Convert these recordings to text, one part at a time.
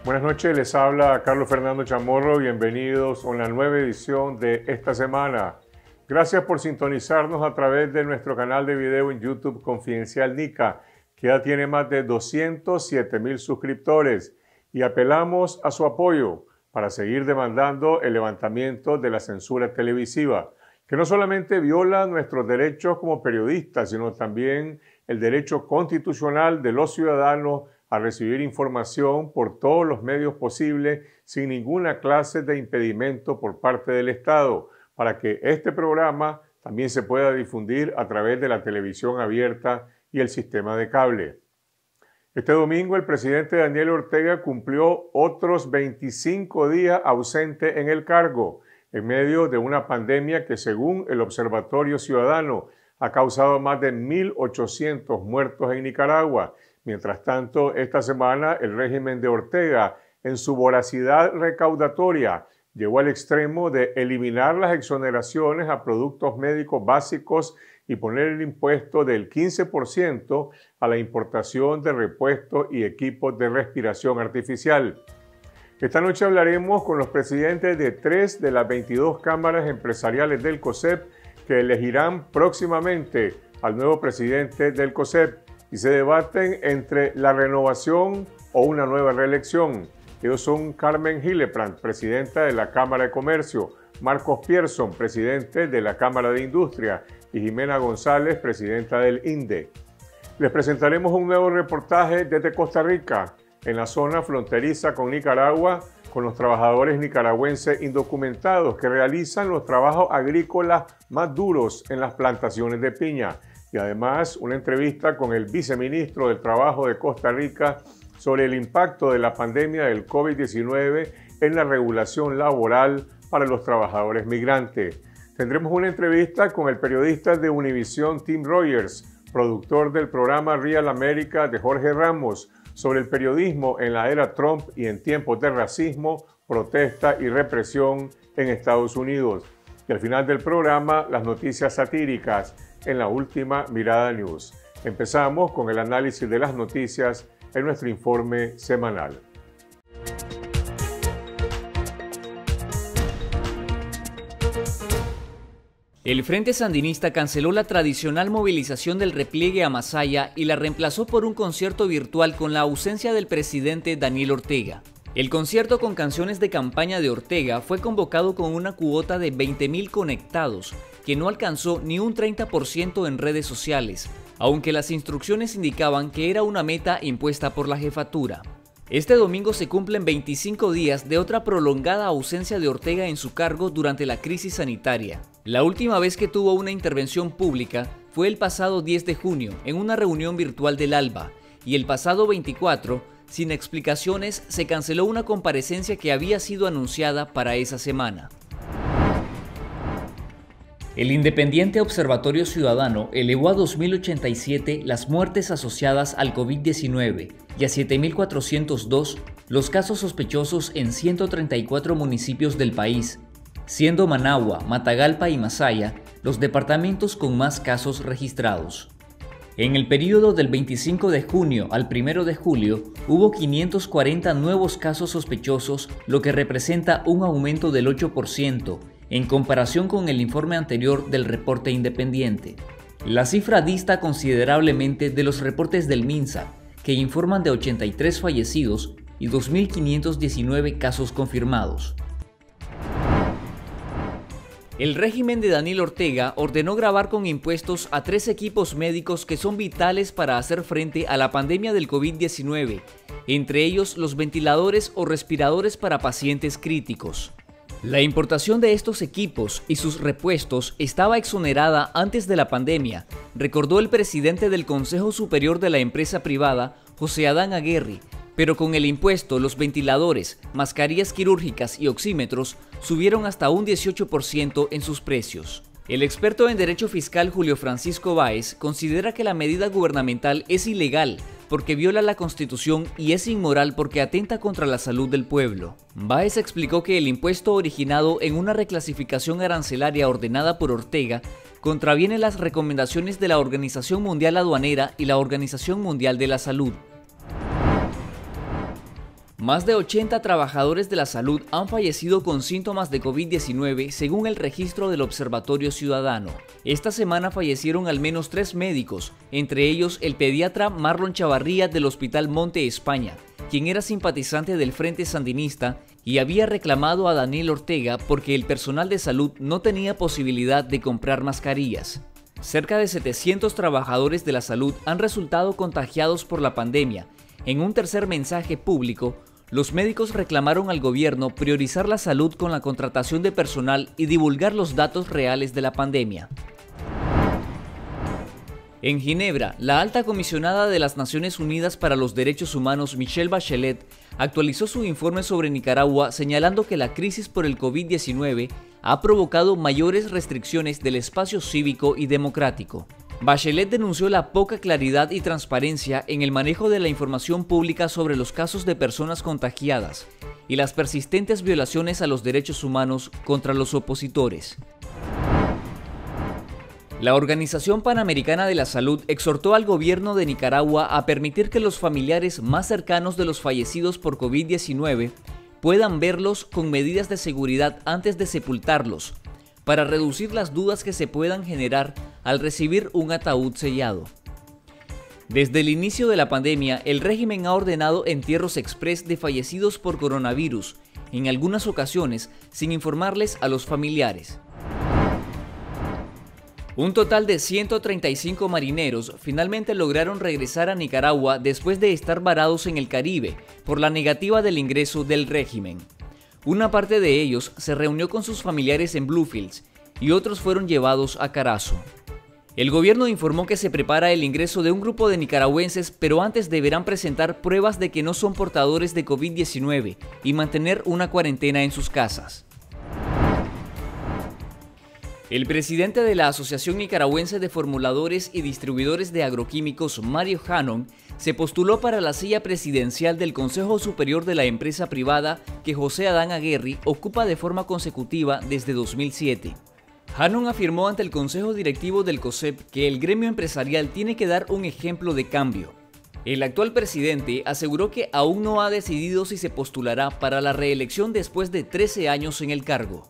Buenas noches, les habla Carlos Fernando Chamorro. Bienvenidos a una nueva edición de esta semana. Gracias por sintonizarnos a través de nuestro canal de video en YouTube Confidencial Nica, que ya tiene más de 207,000 suscriptores, y apelamos a su apoyo para seguir demandando el levantamiento de la censura televisiva, que no solamente viola nuestros derechos como periodistas, sino también el derecho constitucional de los ciudadanos a recibir información por todos los medios posibles sin ninguna clase de impedimento por parte del Estado, para que este programa también se pueda difundir a través de la televisión abierta y el sistema de cable. Este domingo el presidente Daniel Ortega cumplió otros 25 días ausente en el cargo, en medio de una pandemia que, según el Observatorio Ciudadano, ha causado más de 1,800 muertos en Nicaragua. Mientras tanto, esta semana el régimen de Ortega, en su voracidad recaudatoria, llegó al extremo de eliminar las exoneraciones a productos médicos básicos y poner el impuesto del 15% a la importación de repuestos y equipos de respiración artificial. Esta noche hablaremos con los presidentes de 3 de las 22 cámaras empresariales del COSEP que elegirán próximamente al nuevo presidente del COSEP y se debaten entre la renovación o una nueva reelección. Ellos son Carmen Hillebrand, presidenta de la Cámara de Comercio, Marcos Pierson, presidente de la Cámara de Industria, y Jimena González, presidenta del INDE. Les presentaremos un nuevo reportaje desde Costa Rica, en la zona fronteriza con Nicaragua, con los trabajadores nicaragüenses indocumentados que realizan los trabajos agrícolas más duros en las plantaciones de piña. Y además una entrevista con el viceministro del Trabajo de Costa Rica sobre el impacto de la pandemia del COVID-19 en la regulación laboral para los trabajadores migrantes. Tendremos una entrevista con el periodista de Univisión Tim Rogers, productor del programa Real America de Jorge Ramos, sobre el periodismo en la era Trump y en tiempos de racismo, protesta y represión en Estados Unidos. Y al final del programa, las noticias satíricas en la Última Mirada News. Empezamos con el análisis de las noticias en nuestro informe semanal. El Frente Sandinista canceló la tradicional movilización del repliegue a Masaya y la reemplazó por un concierto virtual con la ausencia del presidente Daniel Ortega. El concierto con canciones de campaña de Ortega fue convocado con una cuota de 20,000 conectados, que no alcanzó ni un 30% en redes sociales, aunque las instrucciones indicaban que era una meta impuesta por la jefatura. Este domingo se cumplen 25 días de otra prolongada ausencia de Ortega en su cargo durante la crisis sanitaria. La última vez que tuvo una intervención pública fue el pasado 10 de junio en una reunión virtual del ALBA, y el pasado 24, sin explicaciones, se canceló una comparecencia que había sido anunciada para esa semana. El independiente Observatorio Ciudadano elevó a 2,087 las muertes asociadas al COVID-19 y a 7,402 los casos sospechosos en 134 municipios del país, siendo Managua, Matagalpa y Masaya los departamentos con más casos registrados. En el periodo del 25 de junio al 1 de julio hubo 540 nuevos casos sospechosos, lo que representa un aumento del 8%, en comparación con el informe anterior del reporte independiente. La cifra dista considerablemente de los reportes del MINSA, que informan de 83 fallecidos y 2,519 casos confirmados. El régimen de Daniel Ortega ordenó grabar con impuestos a 3 equipos médicos que son vitales para hacer frente a la pandemia del COVID-19, entre ellos los ventiladores o respiradores para pacientes críticos. La importación de estos equipos y sus repuestos estaba exonerada antes de la pandemia, recordó el presidente del Consejo Superior de la empresa privada, José Adán Aguirre, pero con el impuesto los ventiladores, mascarillas quirúrgicas y oxímetros subieron hasta un 18% en sus precios. El experto en derecho fiscal Julio Francisco Báez considera que la medida gubernamental es ilegal porque viola la Constitución y es inmoral porque atenta contra la salud del pueblo. Báez explicó que el impuesto originado en una reclasificación arancelaria ordenada por Ortega contraviene las recomendaciones de la Organización Mundial Aduanera y la Organización Mundial de la Salud. Más de 80 trabajadores de la salud han fallecido con síntomas de COVID-19 según el registro del Observatorio Ciudadano. Esta semana fallecieron al menos 3 médicos, entre ellos el pediatra Marlon Chavarría del Hospital Monte España, quien era simpatizante del Frente Sandinista y había reclamado a Daniel Ortega porque el personal de salud no tenía posibilidad de comprar mascarillas. Cerca de 700 trabajadores de la salud han resultado contagiados por la pandemia. En un tercer mensaje público, los médicos reclamaron al gobierno priorizar la salud con la contratación de personal y divulgar los datos reales de la pandemia. En Ginebra, la alta comisionada de las Naciones Unidas para los Derechos Humanos, Michelle Bachelet, actualizó su informe sobre Nicaragua señalando que la crisis por el COVID-19 ha provocado mayores restricciones del espacio cívico y democrático. Bachelet denunció la poca claridad y transparencia en el manejo de la información pública sobre los casos de personas contagiadas y las persistentes violaciones a los derechos humanos contra los opositores. La Organización Panamericana de la Salud exhortó al gobierno de Nicaragua a permitir que los familiares más cercanos de los fallecidos por COVID-19 puedan verlos con medidas de seguridad antes de sepultarlos, para reducir las dudas que se puedan generar al recibir un ataúd sellado. Desde el inicio de la pandemia, el régimen ha ordenado entierros exprés de fallecidos por coronavirus, en algunas ocasiones sin informarles a los familiares. Un total de 135 marineros finalmente lograron regresar a Nicaragua después de estar varados en el Caribe por la negativa del ingreso del régimen. Una parte de ellos se reunió con sus familiares en Bluefields y otros fueron llevados a Carazo. El gobierno informó que se prepara el ingreso de un grupo de nicaragüenses, pero antes deberán presentar pruebas de que no son portadores de COVID-19 y mantener una cuarentena en sus casas. El presidente de la Asociación Nicaragüense de Formuladores y Distribuidores de Agroquímicos, Mario Hannon, se postuló para la silla presidencial del Consejo Superior de la empresa privada que José Adán Aguerri ocupa de forma consecutiva desde 2007. Hannon afirmó ante el Consejo Directivo del COSEP que el gremio empresarial tiene que dar un ejemplo de cambio. El actual presidente aseguró que aún no ha decidido si se postulará para la reelección después de 13 años en el cargo.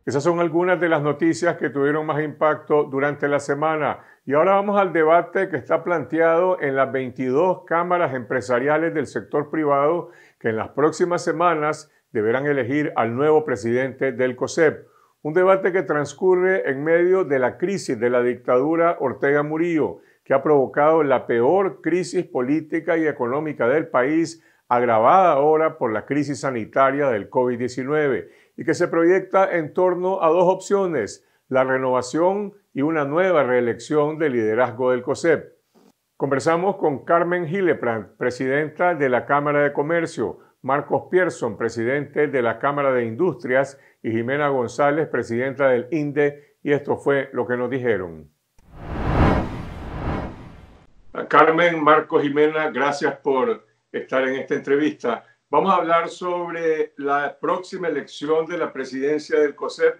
Esas son algunas de las noticias que tuvieron más impacto durante la semana. Y ahora vamos al debate que está planteado en las 22 cámaras empresariales del sector privado que en las próximas semanas deberán elegir al nuevo presidente del COSEP. Un debate que transcurre en medio de la crisis de la dictadura Ortega Murillo, que ha provocado la peor crisis política y económica del país, agravada ahora por la crisis sanitaria del COVID-19, y que se proyecta en torno a dos opciones, la renovación y una nueva reelección del liderazgo del COSEP. Conversamos con Carmen Hillebrand, presidenta de la Cámara de Comercio, Marcos Pierson, presidente de la Cámara de Industrias, y Jimena González, presidenta del INDE, y esto fue lo que nos dijeron. Carmen, Marcos, Jimena, gracias por estar en esta entrevista. Vamos a hablar sobre la próxima elección de la presidencia del COSEP,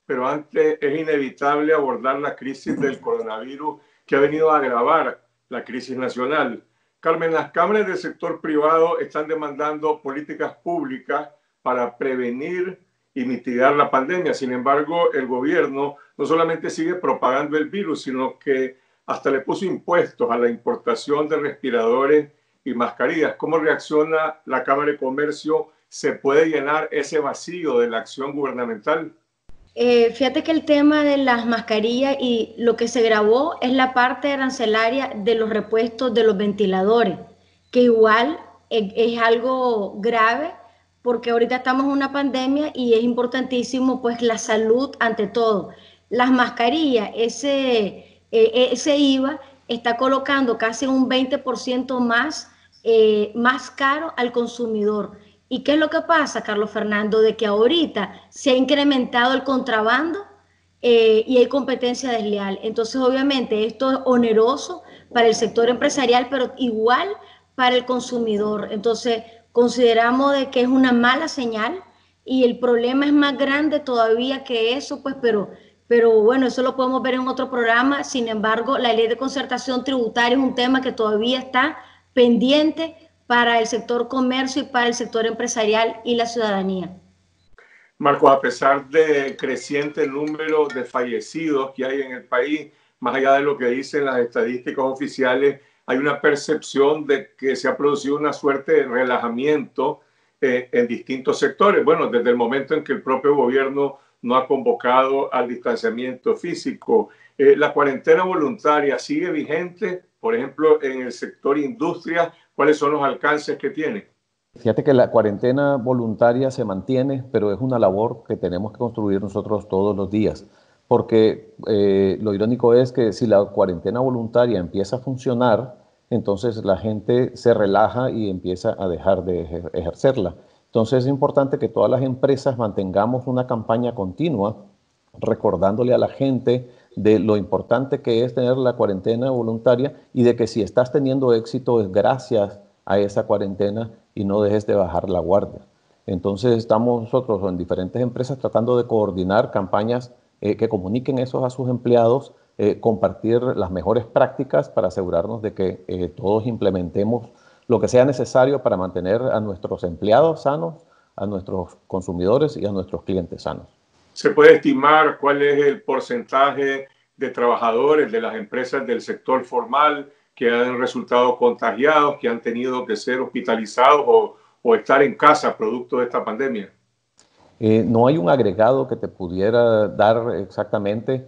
pero antes es inevitable abordar la crisis del coronavirus que ha venido a agravar la crisis nacional. Carmen, las cámaras del sector privado están demandando políticas públicas para prevenir y mitigar la pandemia. Sin embargo, el gobierno no solamente sigue propagando el virus, sino que hasta le puso impuestos a la importación de respiradores y mascarillas. ¿Cómo reacciona la Cámara de Comercio? ¿Se puede llenar ese vacío de la acción gubernamental? Fíjate que el tema de las mascarillas y lo que se grabó es la parte arancelaria de los repuestos de los ventiladores, que igual es algo grave porque ahorita estamos en una pandemia y es importantísimo pues la salud ante todo. Las mascarillas, ese IVA está colocando casi un 20% más caro al consumidor. ¿Y qué es lo que pasa, Carlos Fernando? De que ahorita se ha incrementado el contrabando y hay competencia desleal. Entonces, obviamente, esto es oneroso para el sector empresarial, pero igual para el consumidor. Entonces, consideramos de que es una mala señal y el problema es más grande todavía que eso, pues, pero pero bueno, eso lo podemos ver en otro programa. Sin embargo, la ley de concertación tributaria es un tema que todavía está pendiente para el sector comercio y para el sector empresarial y la ciudadanía. Marcos, a pesar del creciente número de fallecidos que hay en el país, más allá de lo que dicen las estadísticas oficiales, hay una percepción de que se ha producido una suerte de relajamiento en distintos sectores. Bueno, desde el momento en que el propio gobierno no ha convocado al distanciamiento físico. ¿La cuarentena voluntaria sigue vigente? Por ejemplo, en el sector industria, ¿cuáles son los alcances que tiene? Fíjate que la cuarentena voluntaria se mantiene, pero es una labor que tenemos que construir nosotros todos los días, porque lo irónico es que si la cuarentena voluntaria empieza a funcionar, entonces la gente se relaja y empieza a dejar de ejercerla. Entonces es importante que todas las empresas mantengamos una campaña continua recordándole a la gente de lo importante que es tener la cuarentena voluntaria y de que si estás teniendo éxito es gracias a esa cuarentena y no dejes de bajar la guardia. Entonces estamos nosotros en diferentes empresas tratando de coordinar campañas que comuniquen eso a sus empleados, compartir las mejores prácticas para asegurarnos de que todos implementemos lo que sea necesario para mantener a nuestros empleados sanos, a nuestros consumidores y a nuestros clientes sanos. ¿Se puede estimar cuál es el porcentaje de trabajadores de las empresas del sector formal que han resultado contagiados, que han tenido que ser hospitalizados o estar en casa producto de esta pandemia? No hay un agregado que te pudiera dar exactamente,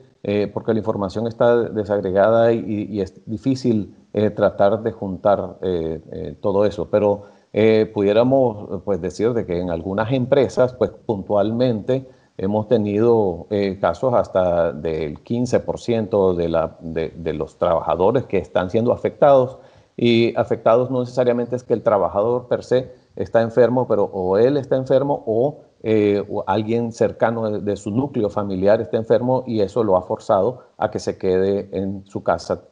porque la información está desagregada y es difícil tratar de juntar todo eso, pero pudiéramos pues, decir de que en algunas empresas pues, puntualmente hemos tenido casos hasta del 15% de los trabajadores que están siendo afectados, y afectados no necesariamente es que el trabajador per se está enfermo, pero o él está enfermo o alguien cercano de su núcleo familiar está enfermo y eso lo ha forzado a que se quede en su casa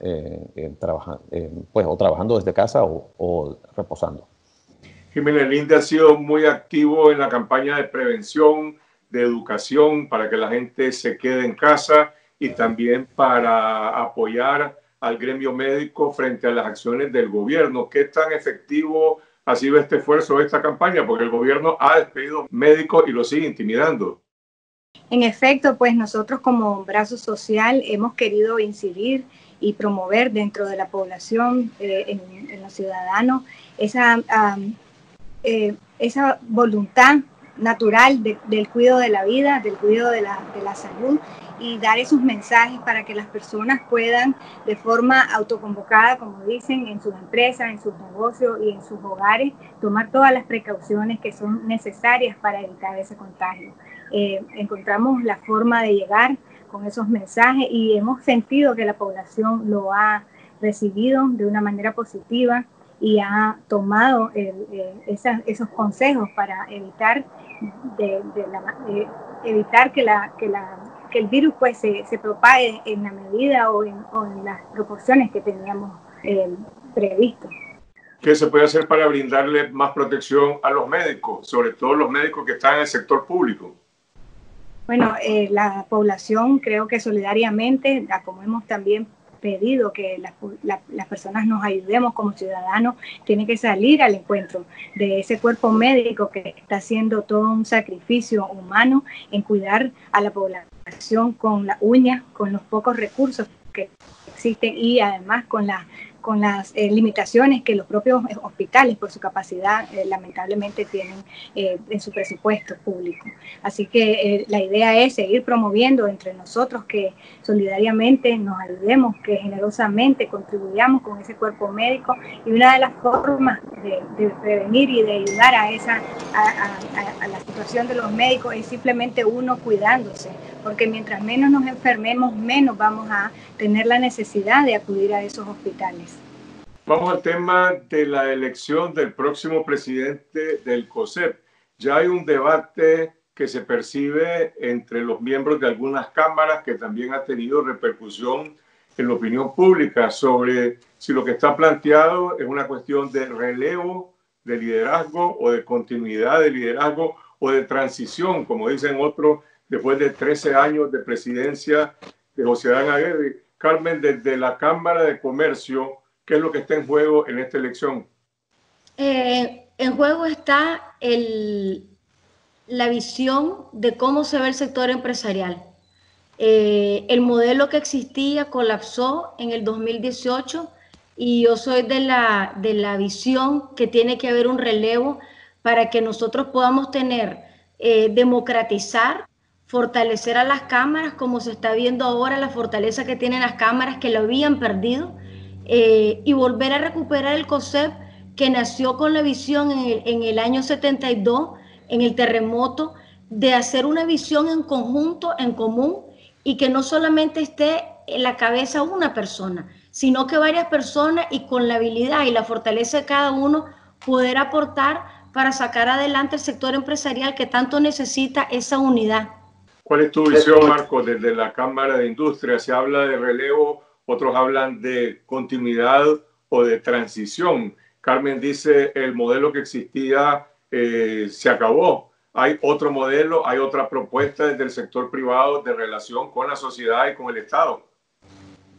pues, o trabajando desde casa o reposando. Jiménez, el INDE ha sido muy activo en la campaña de prevención, de educación para que la gente se quede en casa y también para apoyar al gremio médico frente a las acciones del gobierno. ¿Qué tan efectivo ha sido este esfuerzo, esta campaña? Porque el gobierno ha despedido médicos y lo sigue intimidando. En efecto, pues nosotros como brazo social hemos querido incidir y promover dentro de la población, en los ciudadanos, esa voluntad natural del cuidado de la vida, del cuidado de la salud, y dar esos mensajes para que las personas puedan de forma autoconvocada, como dicen, en sus empresas, en sus negocios y en sus hogares, tomar todas las precauciones que son necesarias para evitar ese contagio. Encontramos la forma de llegar con esos mensajes y hemos sentido que la población lo ha recibido de una manera positiva y ha tomado esos consejos para evitar que el virus pues se propague en la medida o en las proporciones que teníamos previsto. ¿Qué se puede hacer para brindarle más protección a los médicos, sobre todo los médicos que están en el sector público? Bueno, la población creo que solidariamente, como hemos también pedido que las personas nos ayudemos como ciudadanos, tiene que salir al encuentro de ese cuerpo médico que está haciendo todo un sacrificio humano en cuidar a la población con la uña, con los pocos recursos que existen y además con las limitaciones que los propios hospitales por su capacidad lamentablemente tienen en su presupuesto público. Así que la idea es seguir promoviendo entre nosotros que solidariamente nos ayudemos, que generosamente contribuyamos con ese cuerpo médico, y una de las formas de prevenir y de ayudar a la situación de los médicos es simplemente uno cuidándose, porque mientras menos nos enfermemos, menos vamos a tener la necesidad de acudir a esos hospitales. Vamos al tema de la elección del próximo presidente del COSEP. Ya hay un debate que se percibe entre los miembros de algunas cámaras que también ha tenido repercusión en la opinión pública sobre si lo que está planteado es una cuestión de relevo de liderazgo o de continuidad de liderazgo o de transición, como dicen otros, después de 13 años de presidencia de José Adán Aguirre. Carmen, desde la Cámara de Comercio, ¿qué es lo que está en juego en esta elección? En juego está la visión de cómo se ve el sector empresarial. El modelo que existía colapsó en el 2018 y yo soy de la visión que tiene que haber un relevo para que nosotros podamos tener, democratizar, fortalecer a las cámaras, como se está viendo ahora, la fortaleza que tienen las cámaras que lo habían perdido, y volver a recuperar el COSEP que nació con la visión en el año 72, en el terremoto, de hacer una visión en conjunto, en común, y que no solamente esté en la cabeza una persona, sino que varias personas, y con la habilidad y la fortaleza de cada uno, poder aportar para sacar adelante el sector empresarial que tanto necesita esa unidad. ¿Cuál es tu visión, Marco, desde la Cámara de Industria? Se habla de relevo, otros hablan de continuidad o de transición. Carmen dice el modelo que existía se acabó. Hay otro modelo, hay otra propuesta desde el sector privado de relación con la sociedad y con el Estado.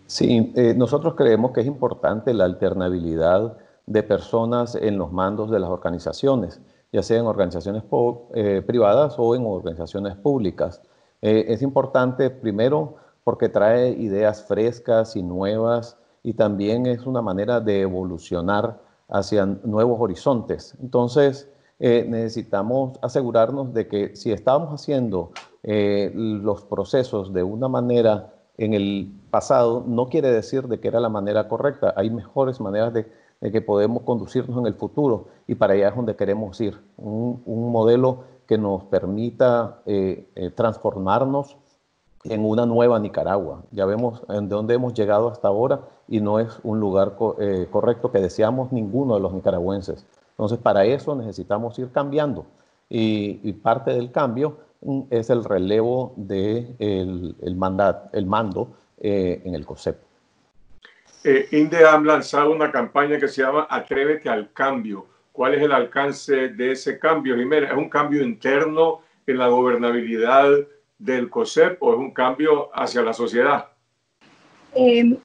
Sí, nosotros creemos que es importante la alternabilidad de personas en los mandos de las organizaciones, ya sea en organizaciones privadas o en organizaciones públicas. Es importante, primero, porque trae ideas frescas y nuevas, y también es una manera de evolucionar hacia nuevos horizontes. Entonces, necesitamos asegurarnos de que si estamos haciendo los procesos de una manera en el pasado, no quiere decir de que era la manera correcta. Hay mejores maneras de que podemos conducirnos en el futuro, y para allá es donde queremos ir. Un modelo que nos permita transformarnos en una nueva Nicaragua. Ya vemos en dónde hemos llegado hasta ahora y no es un lugar correcto que deseamos ninguno de los nicaragüenses. Entonces, para eso necesitamos ir cambiando, y parte del cambio es el relevo del mando en el COSEP. INDE ha lanzado una campaña que se llama Atrévete al Cambio. ¿Cuál es el alcance de ese cambio, Jimena? ¿Es un cambio interno en la gobernabilidad del COSEP o es un cambio hacia la sociedad? El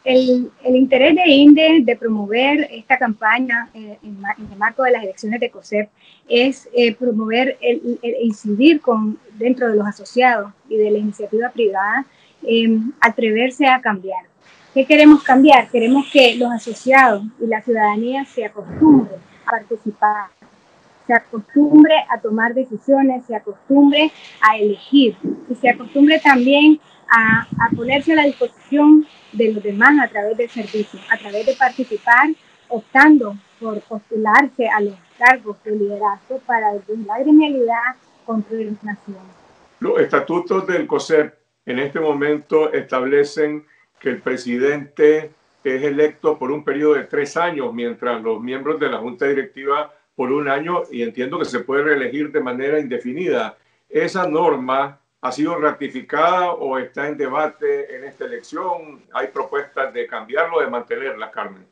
interés de INDE de promover esta campaña en el marco de las elecciones de COSEP es promover incidir dentro de los asociados y de la iniciativa privada, atreverse a cambiar. ¿Qué queremos cambiar? Queremos que los asociados y la ciudadanía se acostumbren a participar, se acostumbre a tomar decisiones, se acostumbre a elegir y se acostumbre también a ponerse a la disposición de los demás a través del servicio, a través de participar, optando por postularse a los cargos de liderazgo para desde la gremialidad construir nación. Los estatutos del COSEP en este momento establecen que el presidente es electo por un periodo de 3 años, mientras los miembros de la Junta Directiva por 1 año, y entiendo que se puede reelegir de manera indefinida. ¿Esa norma ha sido ratificada o está en debate en esta elección? ¿Hay propuestas de cambiarlo o de mantenerla, Carmen?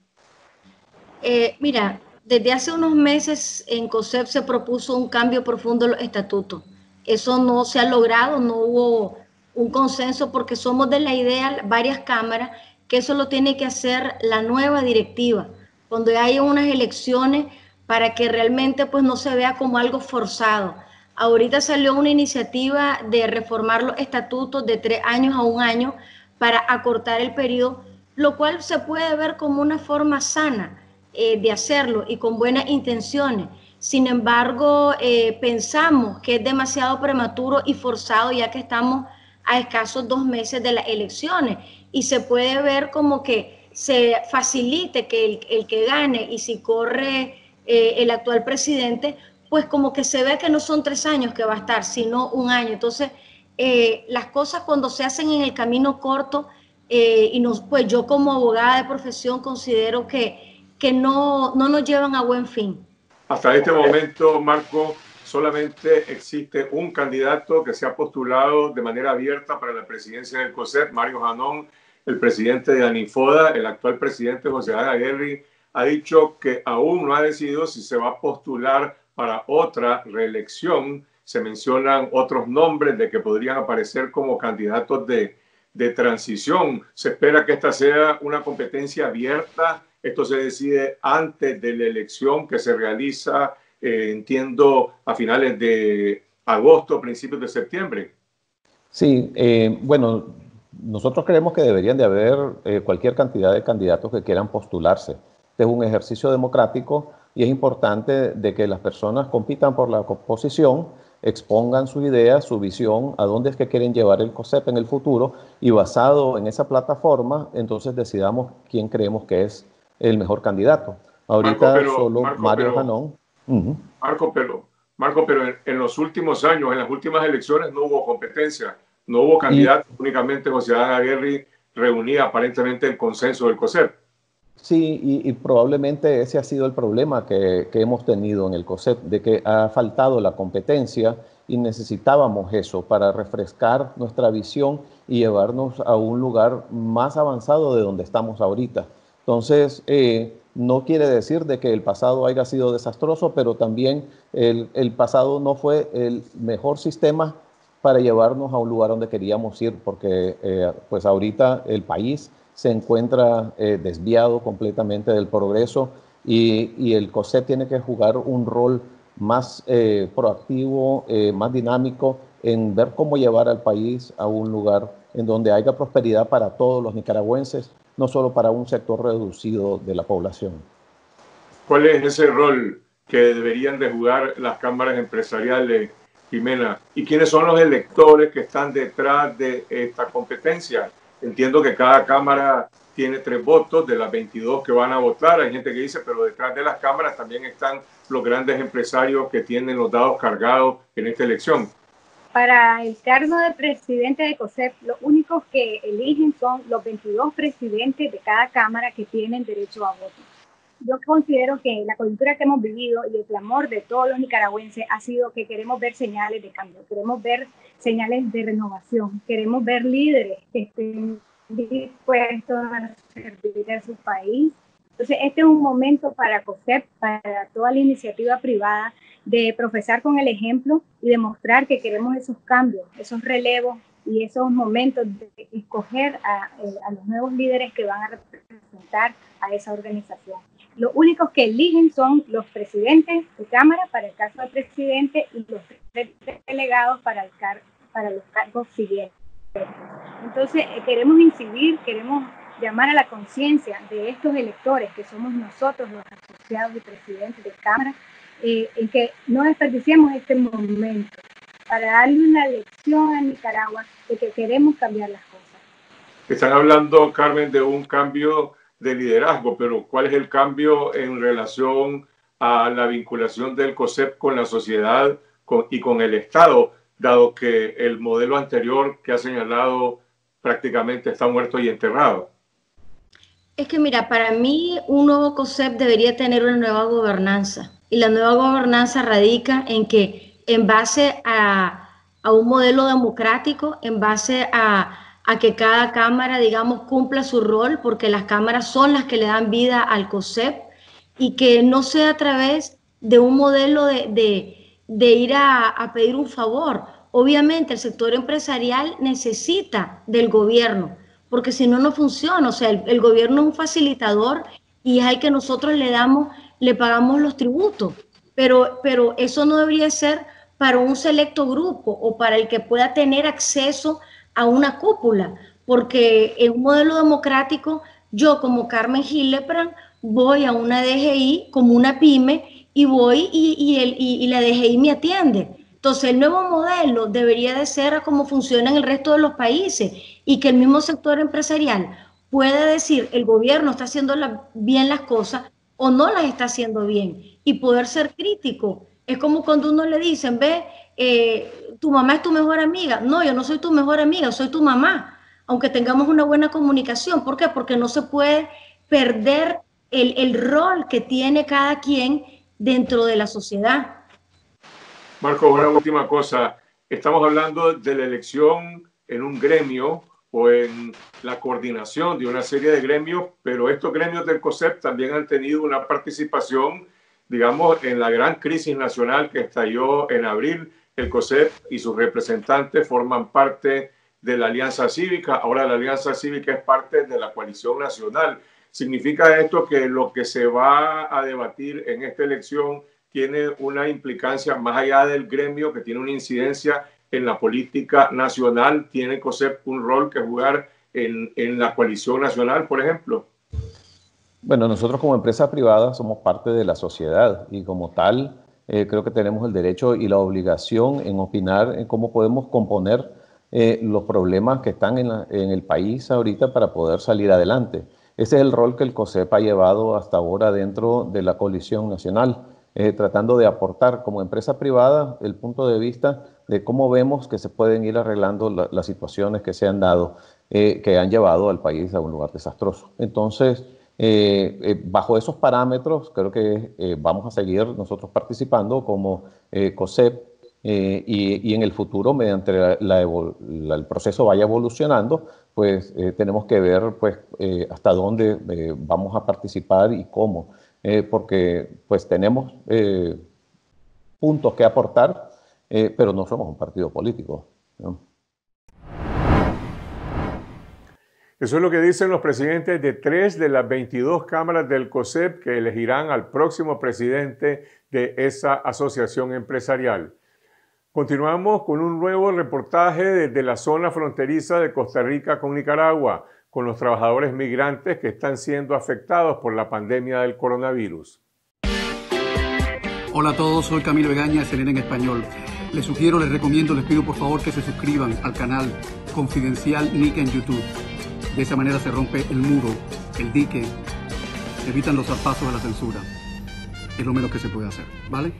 Mira, desde hace unos meses en COSEP se propuso un cambio profundo en los estatutos. Eso no se ha logrado, no hubo un consenso porque somos de la idea, varias cámaras, que eso lo tiene que hacer la nueva directiva, cuando haya unas elecciones, para que realmente pues no se vea como algo forzado. Ahorita salió una iniciativa de reformar los estatutos de 3 años a 1 año para acortar el periodo, lo cual se puede ver como una forma sana de hacerlo y con buenas intenciones. Sin embargo, pensamos que es demasiado prematuro y forzado, ya que estamos a escasos 2 meses de las elecciones, y se puede ver como que se facilite que el que gane, y si corre el actual presidente, pues como que se ve que no son 3 años que va a estar, sino 1 año. Entonces, las cosas cuando se hacen en el camino corto, pues yo como abogada de profesión considero que no nos llevan a buen fin. Hasta este momento, Marco, solamente existe un candidato que se ha postulado de manera abierta para la presidencia del COSEP, Mario Janón, el presidente de ANIFODA. El actual presidente José Adán Aguirre ha dicho que aún no ha decidido si se va a postular para otra reelección. se mencionan otros nombres de que podrían aparecer como candidatos de transición. Se espera que esta sea una competencia abierta. Esto se decide antes de la elección que se realiza, entiendo, a finales de agosto, principios de septiembre. Sí, bueno, nosotros creemos que deberían de haber cualquier cantidad de candidatos que quieran postularse. Este es un ejercicio democrático y es importante de que las personas compitan por la posición, expongan su idea, su visión, a dónde es que quieren llevar el COSEP en el futuro y basado en esa plataforma, entonces decidamos quién creemos que es el mejor candidato. Ahorita Mario Janón. Marco, pero en los últimos años, en las últimas elecciones no hubo competencia, no hubo candidatos, únicamente José Adán Aguirre reunía aparentemente el consenso del COSEP. Sí, y probablemente ese ha sido el problema que hemos tenido en el COSEP, de que ha faltado la competencia y necesitábamos eso para refrescar nuestra visión y llevarnos a un lugar más avanzado de donde estamos ahorita. Entonces, no quiere decir de que el pasado haya sido desastroso, pero también el pasado no fue el mejor sistema para llevarnos a un lugar donde queríamos ir, porque pues ahorita el país se encuentra desviado completamente del progreso y el COSEP tiene que jugar un rol más proactivo, más dinámico en ver cómo llevar al país a un lugar en donde haya prosperidad para todos los nicaragüenses, no solo para un sector reducido de la población. ¿Cuál es ese rol que deberían de jugar las cámaras empresariales, Jimena? ¿Y quiénes son los electores que están detrás de esta competencia? Entiendo que cada cámara tiene 3 votos de las 22 que van a votar. Hay gente que dice, pero detrás de las cámaras también están los grandes empresarios que tienen los dados cargados en esta elección. Para el cargo de presidente de COSEP, los únicos que eligen son los 22 presidentes de cada cámara que tienen derecho a voto. Yo considero que la coyuntura que hemos vivido y el clamor de todos los nicaragüenses ha sido que queremos ver señales de cambio, queremos ver señales de renovación, queremos ver líderes que estén dispuestos a servir a su país. Entonces, este es un momento para COSEP, para toda la iniciativa privada, de profesar con el ejemplo y demostrar que queremos esos cambios, esos relevos y esos momentos de escoger a los nuevos líderes que van a representar a esa organización. Los únicos que eligen son los presidentes de Cámara para el caso del presidente y los delegados para los cargos siguientes. Entonces, queremos incidir, queremos llamar a la conciencia de estos electores, que somos nosotros los asociados y presidentes de Cámara, en que no desperdiciemos este momento para darle una lección a Nicaragua de que queremos cambiar las cosas. Están hablando, Carmen, de un cambio de liderazgo, pero ¿cuál es el cambio en relación a la vinculación del COSEP con la sociedad y con el Estado, dado que el modelo anterior que ha señalado prácticamente está muerto y enterrado? Es que mira, para mí un nuevo COSEP debería tener una nueva gobernanza, y la nueva gobernanza radica en que en base a un modelo democrático, en base a que cada cámara, digamos, cumpla su rol, porque las cámaras son las que le dan vida al COSEP, y que no sea a través de un modelo de ir a pedir un favor. Obviamente el sector empresarial necesita del gobierno, porque si no, no funciona. O sea, el gobierno es un facilitador y es al que nosotros le pagamos los tributos, pero eso no debería ser para un selecto grupo o para el que pueda tener acceso a una cúpula, porque en un modelo democrático, yo como Carmen Gillepran voy a una DGI como una pyme y voy y la DGI me atiende. Entonces, el nuevo modelo debería de ser como funciona en el resto de los países, y que el mismo sector empresarial pueda decir, el gobierno está haciendo bien las cosas o no las está haciendo bien, y poder ser crítico. Es como cuando uno le dicen, ve, tu mamá es tu mejor amiga. No, yo no soy tu mejor amiga, soy tu mamá, aunque tengamos una buena comunicación. ¿Por qué? Porque no se puede perder el rol que tiene cada quien dentro de la sociedad. Marco, una última cosa. Estamos hablando de la elección en un gremio o en la coordinación de una serie de gremios, pero estos gremios del COSEP también han tenido una participación, digamos, en la gran crisis nacional que estalló en abril el COSEP y sus representantes forman parte de la Alianza Cívica. Ahora la Alianza Cívica es parte de la coalición nacional. ¿Significa esto que lo que se va a debatir en esta elección tiene una implicancia más allá del gremio, que tiene una incidencia en la política nacional? ¿Tiene COSEP un rol que jugar en la coalición nacional, por ejemplo? Bueno, nosotros como empresa privada somos parte de la sociedad y como tal creo que tenemos el derecho y la obligación en opinar en cómo podemos componer los problemas que están en el país ahorita para poder salir adelante. Ese es el rol que el COSEP ha llevado hasta ahora dentro de la coalición nacional, tratando de aportar como empresa privada el punto de vista de cómo vemos que se pueden ir arreglando las situaciones que se han dado, que han llevado al país a un lugar desastroso. Entonces, bajo esos parámetros, creo que vamos a seguir nosotros participando como COSEP y en el futuro, mediante el proceso vaya evolucionando, pues tenemos que ver pues, hasta dónde vamos a participar y cómo, porque pues tenemos puntos que aportar, pero no somos un partido político, ¿no? Eso es lo que dicen los presidentes de 3 de las 22 cámaras del COSEP que elegirán al próximo presidente de esa asociación empresarial. Continuamos con un nuevo reportaje desde la zona fronteriza de Costa Rica con Nicaragua, con los trabajadores migrantes que están siendo afectados por la pandemia del coronavirus. Hola a todos, soy Camilo Egaña, CNN en español. Les sugiero, les recomiendo, les pido por favor que se suscriban al canal Confidencial Nica en YouTube. De esa manera se rompe el muro, el dique, evitan los zarpazos de la censura. Es lo menos que se puede hacer, ¿vale?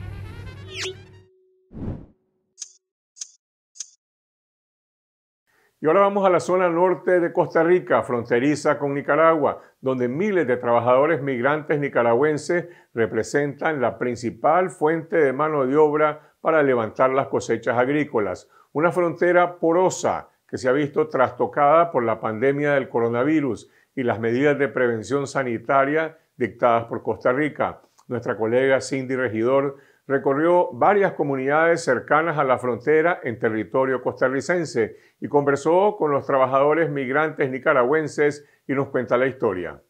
Y ahora vamos a la zona norte de Costa Rica, fronteriza con Nicaragua, donde miles de trabajadores migrantes nicaragüenses representan la principal fuente de mano de obra para levantar las cosechas agrícolas. Una frontera porosa que se ha visto trastocada por la pandemia del coronavirus y las medidas de prevención sanitaria dictadas por Costa Rica. Nuestra colega Cindy Regidor recorrió varias comunidades cercanas a la frontera en territorio costarricense y conversó con los trabajadores migrantes nicaragüenses y nos cuenta la historia.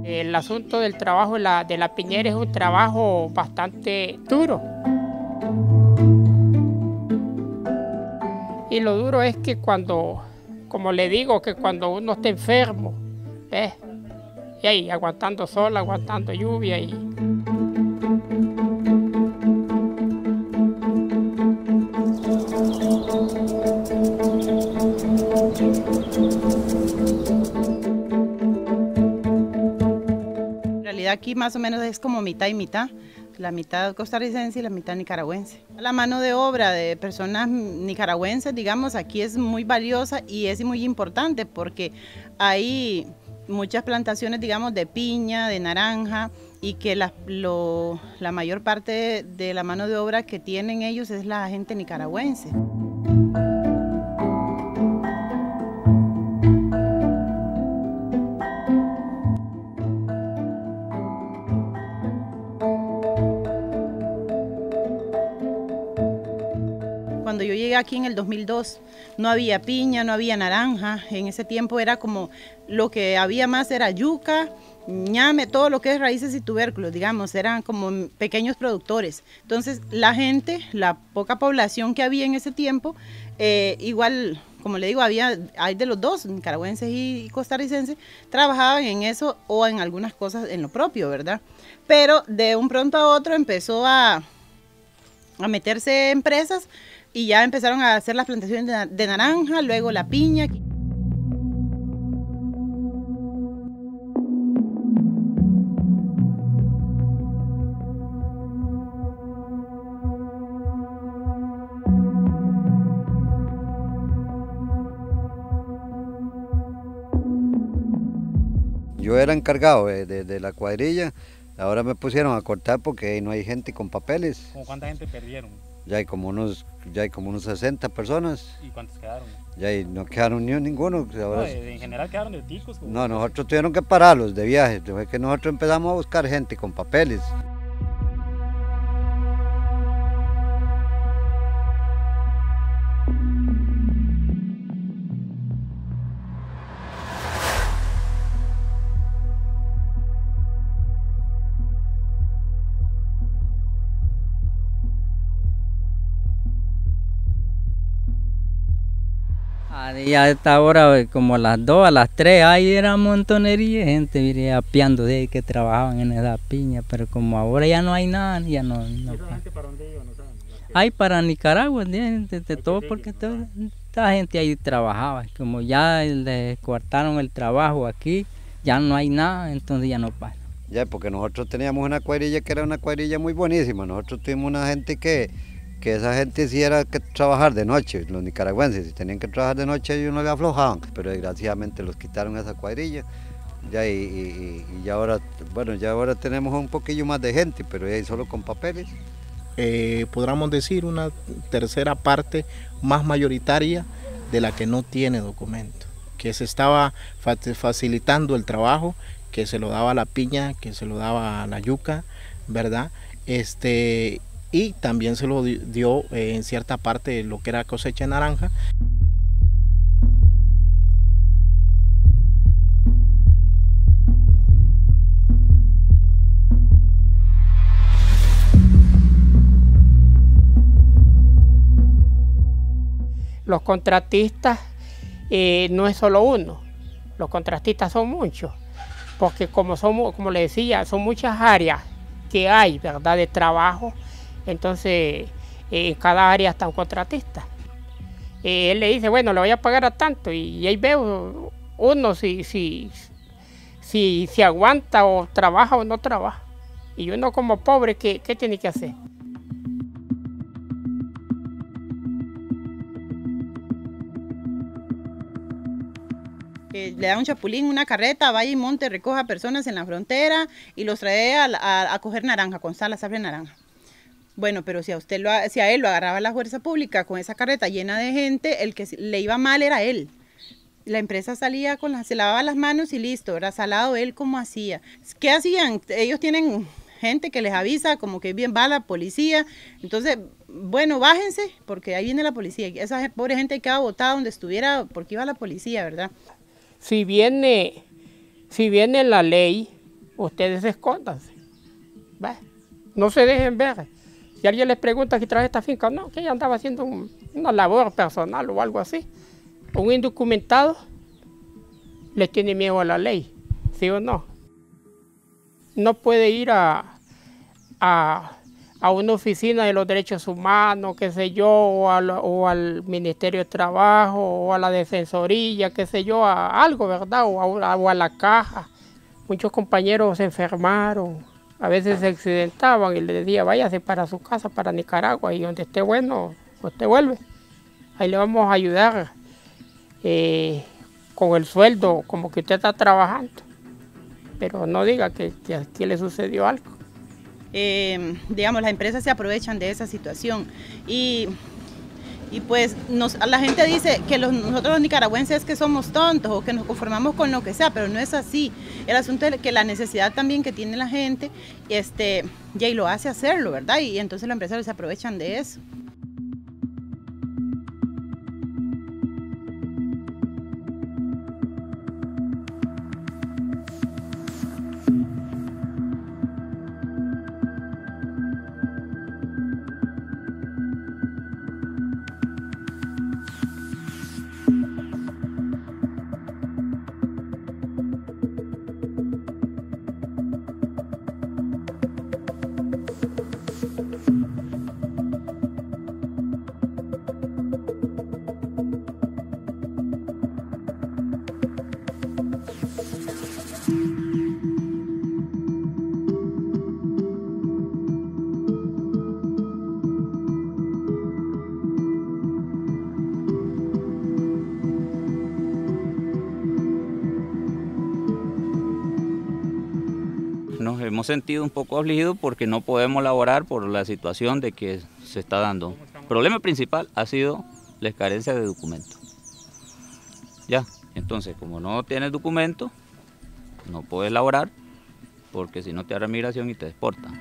El asunto del trabajo de la piñera es un trabajo bastante duro. Y lo duro es que cuando, como le digo, que cuando uno está enfermo, ¿ves? Y ahí, aguantando sol, aguantando lluvia y... En realidad aquí más o menos es como mitad y mitad. La mitad costarricense y la mitad nicaragüense. La mano de obra de personas nicaragüenses, digamos, aquí es muy valiosa y es muy importante porque hay muchas plantaciones, digamos, de piña, de naranja y que la mayor parte de la mano de obra que tienen ellos es la gente nicaragüense. Cuando yo llegué aquí en el 2002, no había piña, no había naranja. En ese tiempo era como lo que había más era yuca, ñame, todo lo que es raíces y tubérculos, digamos, eran como pequeños productores. Entonces la gente, la poca población que había en ese tiempo, igual, como le digo, hay de los dos, nicaragüenses y costarricenses, trabajaban en eso o en algunas cosas en lo propio, ¿verdad? Pero de un pronto a otro empezó a meterse empresas y ya empezaron a hacer las plantaciones de naranja, luego la piña. Yo era encargado de la cuadrilla, ahora me pusieron a cortar porque no hay gente con papeles. ¿Cómo cuánta gente perdieron? Ya hay como unos 60 personas. ¿Y cuántos quedaron? Ya no quedaron ni ninguno. Ahora, no, en general quedaron de ticos. No, nosotros tuvieron que pararlos de viaje. Fue que nosotros empezamos a buscar gente con papeles. Ya a esta hora, como a las 2, a las 3, ahí era montonería de gente, mire, apiando de ahí que trabajaban en esa piña, pero como ahora ya no hay nada, ya no. ¿Esa gente para dónde iba? No saben. Hay para Nicaragua, de todo, porque esta gente ahí trabajaba, como ya les cortaron el trabajo aquí, ya no hay nada, entonces ya no pasa. Ya, porque nosotros teníamos una cuadrilla que era una cuadrilla muy buenísima, nosotros tuvimos una gente que esa gente sí era que trabajar de noche, los nicaragüenses, si tenían que trabajar de noche ellos no le aflojaban, pero desgraciadamente los quitaron esa cuadrilla, ya y ya ahora, bueno, ya ahora tenemos un poquillo más de gente, pero ya solo con papeles. Podríamos decir una tercera parte más mayoritaria de la que no tiene documento, que se estaba facilitando el trabajo, que se lo daba a la piña, que se lo daba a la yuca, ¿verdad? Y también se lo dio en cierta parte lo que era cosecha de naranja. Los contratistas no es solo uno, los contratistas son muchos, porque como le decía, son muchas áreas que hay, ¿verdad?, de trabajo, entonces en cada área está un contratista. Él le dice, bueno, le voy a pagar a tanto, y ahí veo uno si aguanta o trabaja o no trabaja. Y uno como pobre, ¿qué tiene que hacer? Le da un chapulín, una carreta, vaya y monte, recoja personas en la frontera y los trae a coger naranja, con sal, sable naranja. Bueno, pero si a él lo agarraba la fuerza pública con esa carreta llena de gente, el que le iba mal era él. La empresa salía se lavaba las manos y listo, era salado él como hacía. ¿Qué hacían? Ellos tienen gente que les avisa como que bien va la policía, entonces, bueno, bájense porque ahí viene la policía. Esa pobre gente quedaba botada donde estuviera porque iba la policía, ¿verdad? Si viene la ley, ustedes escóndanse, ¿ves? No se dejen ver. Si alguien les pregunta que trae esta finca, no, que ella andaba haciendo una labor personal o algo así. Un indocumentado les tiene miedo a la ley, ¿sí o no? No puede ir a una oficina de los derechos humanos, qué sé yo, o al Ministerio de Trabajo, o a la Defensoría, qué sé yo, a algo, ¿verdad? O a la caja. Muchos compañeros se enfermaron, a veces se accidentaban y les decía, váyase para su casa, para Nicaragua, y donde esté bueno, usted vuelve. Ahí le vamos a ayudar con el sueldo, como que usted está trabajando. Pero no diga que aquí le sucedió algo. Digamos, las empresas se aprovechan de esa situación y pues la gente dice que nosotros los nicaragüenses que somos tontos o que nos conformamos con lo que sea, pero no es así. El asunto es que la necesidad también que tiene la gente y lo hace hacerlo, ¿verdad? Y entonces los empresarios se aprovechan de eso. Nos hemos sentido un poco afligidos porque no podemos laborar por la situación de que se está dando. El problema principal ha sido la carencia de documentos. Ya, entonces como no tienes documento, no puedes laborar porque si no te hará migración y te deportan.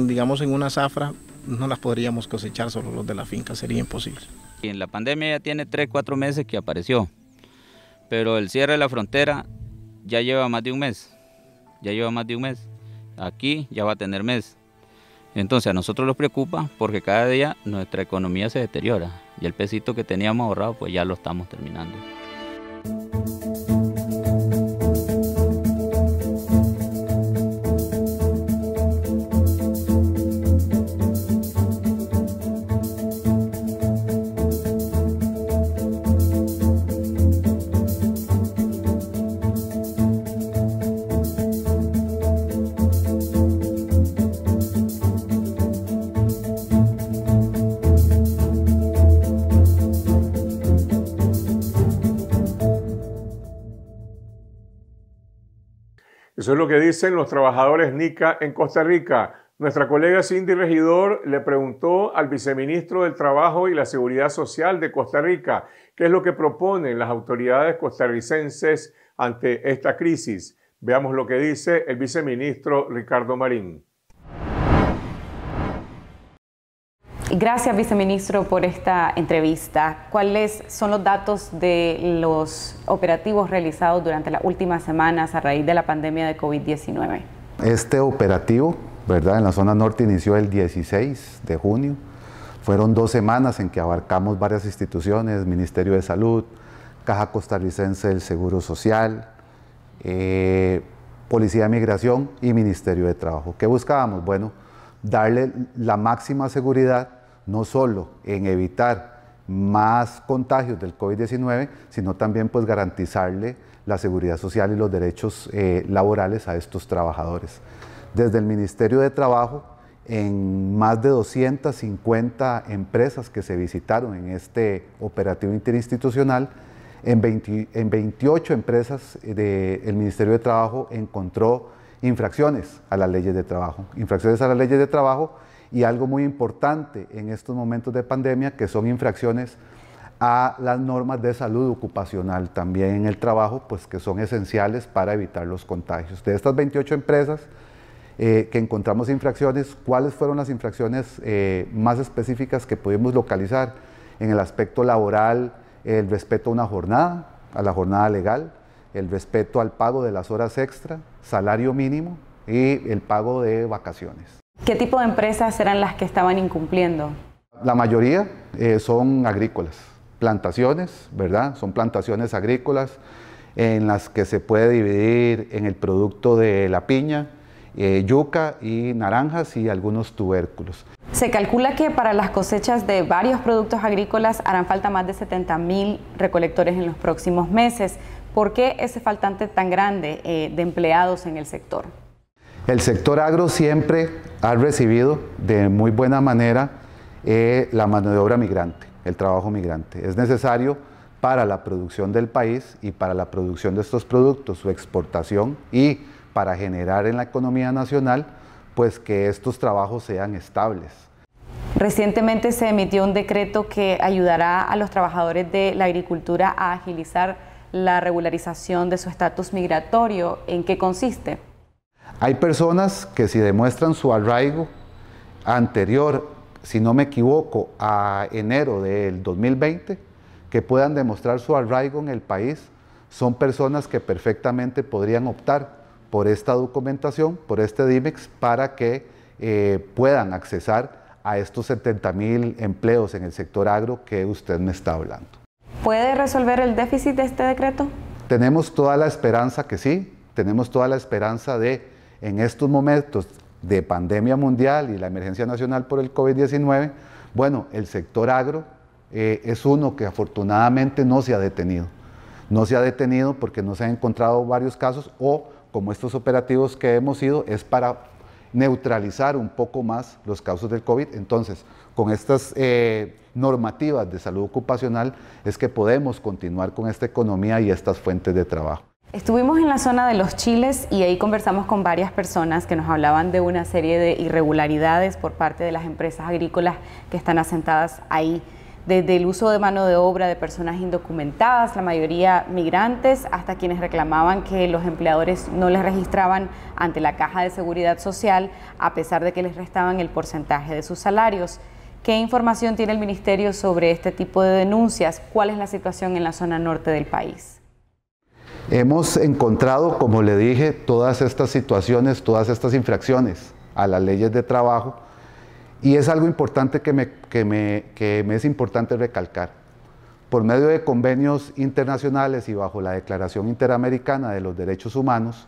Digamos, en una zafra no las podríamos cosechar solo los de la finca, sería imposible. Y en la pandemia ya tiene 3-4 meses que apareció, pero el cierre de la frontera ya lleva más de un mes, Aquí ya va a tener mes. Entonces a nosotros nos preocupa porque cada día nuestra economía se deteriora y el pesito que teníamos ahorrado pues ya lo estamos terminando. Eso es lo que dicen los trabajadores NICA en Costa Rica. Nuestra colega Cindy Regidor le preguntó al viceministro del Trabajo y la Seguridad Social de Costa Rica qué es lo que proponen las autoridades costarricenses ante esta crisis. Veamos lo que dice el viceministro Ricardo Marín. Gracias, viceministro, por esta entrevista. ¿Cuáles son los datos de los operativos realizados durante las últimas semanas a raíz de la pandemia de COVID-19? Este operativo, ¿verdad?, en la zona norte inició el 16 de junio. Fueron 2 semanas en que abarcamos varias instituciones, Ministerio de Salud, Caja Costarricense del Seguro Social, Policía de Migración y Ministerio de Trabajo. ¿Qué buscábamos? Bueno, darle la máxima seguridad, no solo en evitar más contagios del COVID-19, sino también pues garantizarle la seguridad social y los derechos laborales a estos trabajadores. Desde el Ministerio de Trabajo, en más de 250 empresas que se visitaron en este operativo interinstitucional, en 28 empresas el Ministerio de Trabajo encontró infracciones a las leyes de trabajo. Infracciones a las leyes de trabajo y algo muy importante en estos momentos de pandemia, que son infracciones a las normas de salud ocupacional también en el trabajo, pues que son esenciales para evitar los contagios. De estas 28 empresas que encontramos infracciones, ¿cuáles fueron las infracciones más específicas que pudimos localizar? En el aspecto laboral, el respeto a una jornada, a la jornada legal, el respeto al pago de las horas extra, salario mínimo y el pago de vacaciones. ¿Qué tipo de empresas eran las que estaban incumpliendo? La mayoría son agrícolas, plantaciones, ¿verdad? Son plantaciones agrícolas en las que se puede dividir en el producto de la piña, yuca y naranjas y algunos tubérculos. Se calcula que para las cosechas de varios productos agrícolas harán falta más de 70.000 recolectores en los próximos meses. ¿Por qué ese faltante tan grande de empleados en el sector? El sector agro siempre ha recibido de muy buena manera la mano de obra migrante, el trabajo migrante. Es necesario para la producción del país y para la producción de estos productos, su exportación y para generar en la economía nacional, pues que estos trabajos sean estables. Recientemente se emitió un decreto que ayudará a los trabajadores de la agricultura a agilizar la regularización de su estatus migratorio. ¿En qué consiste? Hay personas que si demuestran su arraigo anterior, si no me equivoco, a enero del 2020, que puedan demostrar su arraigo en el país, son personas que perfectamente podrían optar por esta documentación, por este DIMEX, para que puedan accesar a estos 70.000 empleos en el sector agro que usted me está hablando. ¿Puede resolver el déficit de este decreto? Tenemos toda la esperanza que sí, tenemos toda la esperanza de, en estos momentos de pandemia mundial y la emergencia nacional por el COVID-19, bueno, el sector agro es uno que afortunadamente no se ha detenido. No se ha detenido porque no se han encontrado varios casos o, como estos operativos que hemos ido, es para neutralizar un poco más los casos del COVID. Entonces, con estas normativas de salud ocupacional es que podemos continuar con esta economía y estas fuentes de trabajo. Estuvimos en la zona de Los Chiles y ahí conversamos con varias personas que nos hablaban de una serie de irregularidades por parte de las empresas agrícolas que están asentadas ahí, desde el uso de mano de obra de personas indocumentadas, la mayoría migrantes, hasta quienes reclamaban que los empleadores no les registraban ante la Caja de Seguridad Social a pesar de que les restaban el porcentaje de sus salarios. ¿Qué información tiene el Ministerio sobre este tipo de denuncias? ¿Cuál es la situación en la zona norte del país? Hemos encontrado, como le dije, todas estas situaciones, todas estas infracciones a las leyes de trabajo Y es algo importante que me es importante recalcar. Por medio de convenios internacionales y bajo la Declaración Interamericana de los Derechos Humanos,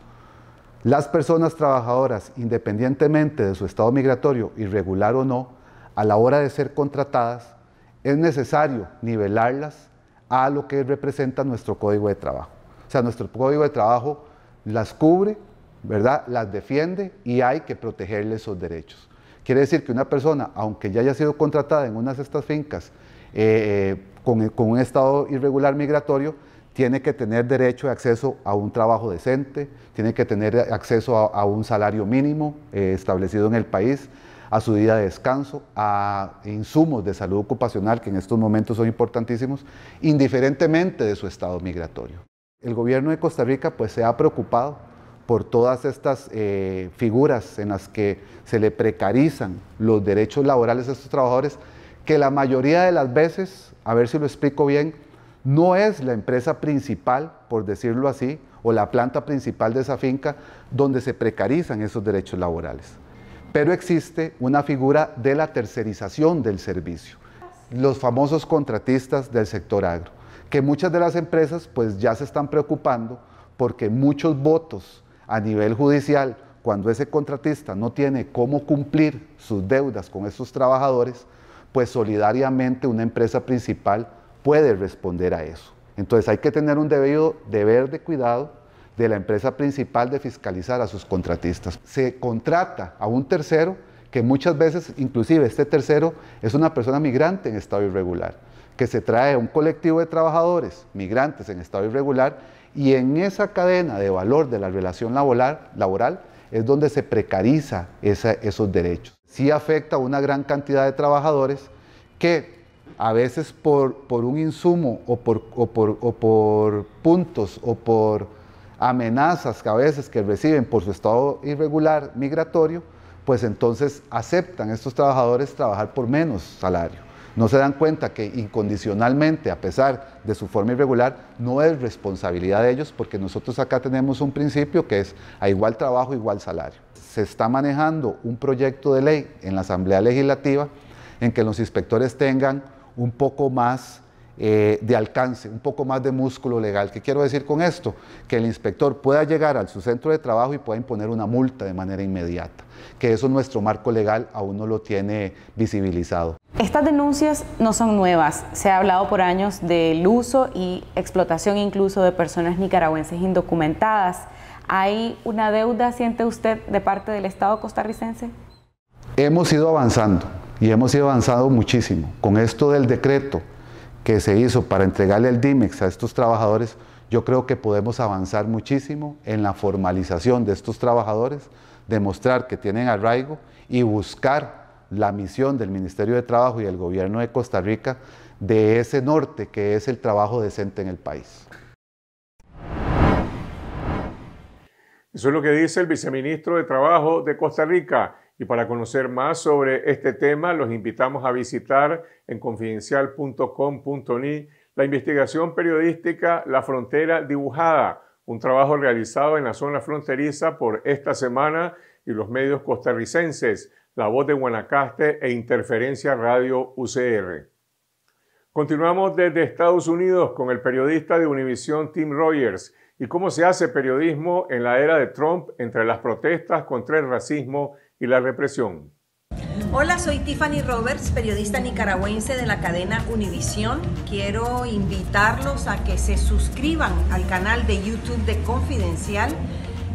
las personas trabajadoras, independientemente de su estado migratorio, irregular o no, a la hora de ser contratadas, es necesario nivelarlas a lo que representa nuestro Código de Trabajo. O sea, nuestro Código de Trabajo las cubre, ¿verdad?, las defiende y hay que protegerle esos derechos. Quiere decir que una persona, aunque ya haya sido contratada en unas de estas fincas con un estado irregular migratorio, tiene que tener derecho de acceso a un trabajo decente, tiene que tener acceso a un salario mínimo establecido en el país, a su día de descanso, a insumos de salud ocupacional que en estos momentos son importantísimos, indiferentemente de su estado migratorio. El gobierno de Costa Rica pues se ha preocupado por todas estas figuras en las que se le precarizan los derechos laborales a estos trabajadores, que la mayoría de las veces, a ver si lo explico bien, no es la empresa principal, por decirlo así, o la planta principal de esa finca donde se precarizan esos derechos laborales. Pero existe una figura de la tercerización del servicio, los famosos contratistas del sector agro, que muchas de las empresas pues ya se están preocupando porque muchos votos a nivel judicial, cuando ese contratista no tiene cómo cumplir sus deudas con esos trabajadores, pues solidariamente una empresa principal puede responder a eso. Entonces hay que tener un deber de cuidado de la empresa principal de fiscalizar a sus contratistas. Se contrata a un tercero que muchas veces, inclusive este tercero, es una persona migrante en estado irregular, que se trae a un colectivo de trabajadores migrantes en estado irregular y en esa cadena de valor de la relación laboral es donde se precariza esos derechos. Sí afecta a una gran cantidad de trabajadores que a veces por un insumo o por puntos o por amenazas que a veces que reciben por su estado irregular migratorio, pues entonces aceptan estos trabajadores trabajar por menos salario. No se dan cuenta que incondicionalmente, a pesar de su forma irregular, no es responsabilidad de ellos, porque nosotros acá tenemos un principio que es a igual trabajo, igual salario. Se está manejando un proyecto de ley en la Asamblea Legislativa en que los inspectores tengan un poco más de alcance, un poco más de músculo legal. ¿Qué quiero decir con esto? Que el inspector pueda llegar a su centro de trabajo y pueda imponer una multa de manera inmediata, que eso nuestro marco legal aún no lo tiene visibilizado. Estas denuncias no son nuevas, se ha hablado por años del uso y explotación incluso de personas nicaragüenses indocumentadas. ¿Hay una deuda, siente usted, de parte del Estado costarricense? Hemos ido avanzando y hemos ido avanzando muchísimo. Con esto del decreto que se hizo para entregarle el DIMEX a estos trabajadores, yo creo que podemos avanzar muchísimo en la formalización de estos trabajadores, demostrar que tienen arraigo y buscar la misión del Ministerio de Trabajo y del Gobierno de Costa Rica de ese norte que es el trabajo decente en el país. Eso es lo que dice el viceministro de Trabajo de Costa Rica. Y para conocer más sobre este tema, los invitamos a visitar en confidencial.com.ni la investigación periodística La Frontera Dibujada, un trabajo realizado en la zona fronteriza por Esta Semana y los medios costarricenses, La Voz de Guanacaste e Interferencia Radio UCR. Continuamos desde Estados Unidos con el periodista de Univisión Tim Rogers y cómo se hace periodismo en la era de Trump entre las protestas contra el racismo y la represión. Hola, soy Tiffany Roberts, periodista nicaragüense de la cadena Univisión. Quiero invitarlos a que se suscriban al canal de YouTube de Confidencial.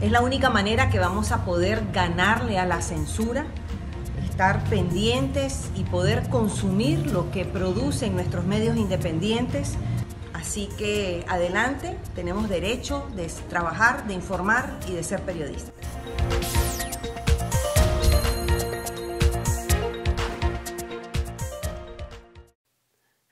Es la única manera que vamos a poder ganarle a la censura, estar pendientes y poder consumir lo que producen nuestros medios independientes. Así que adelante, tenemos derecho de trabajar, de informar y de ser periodistas.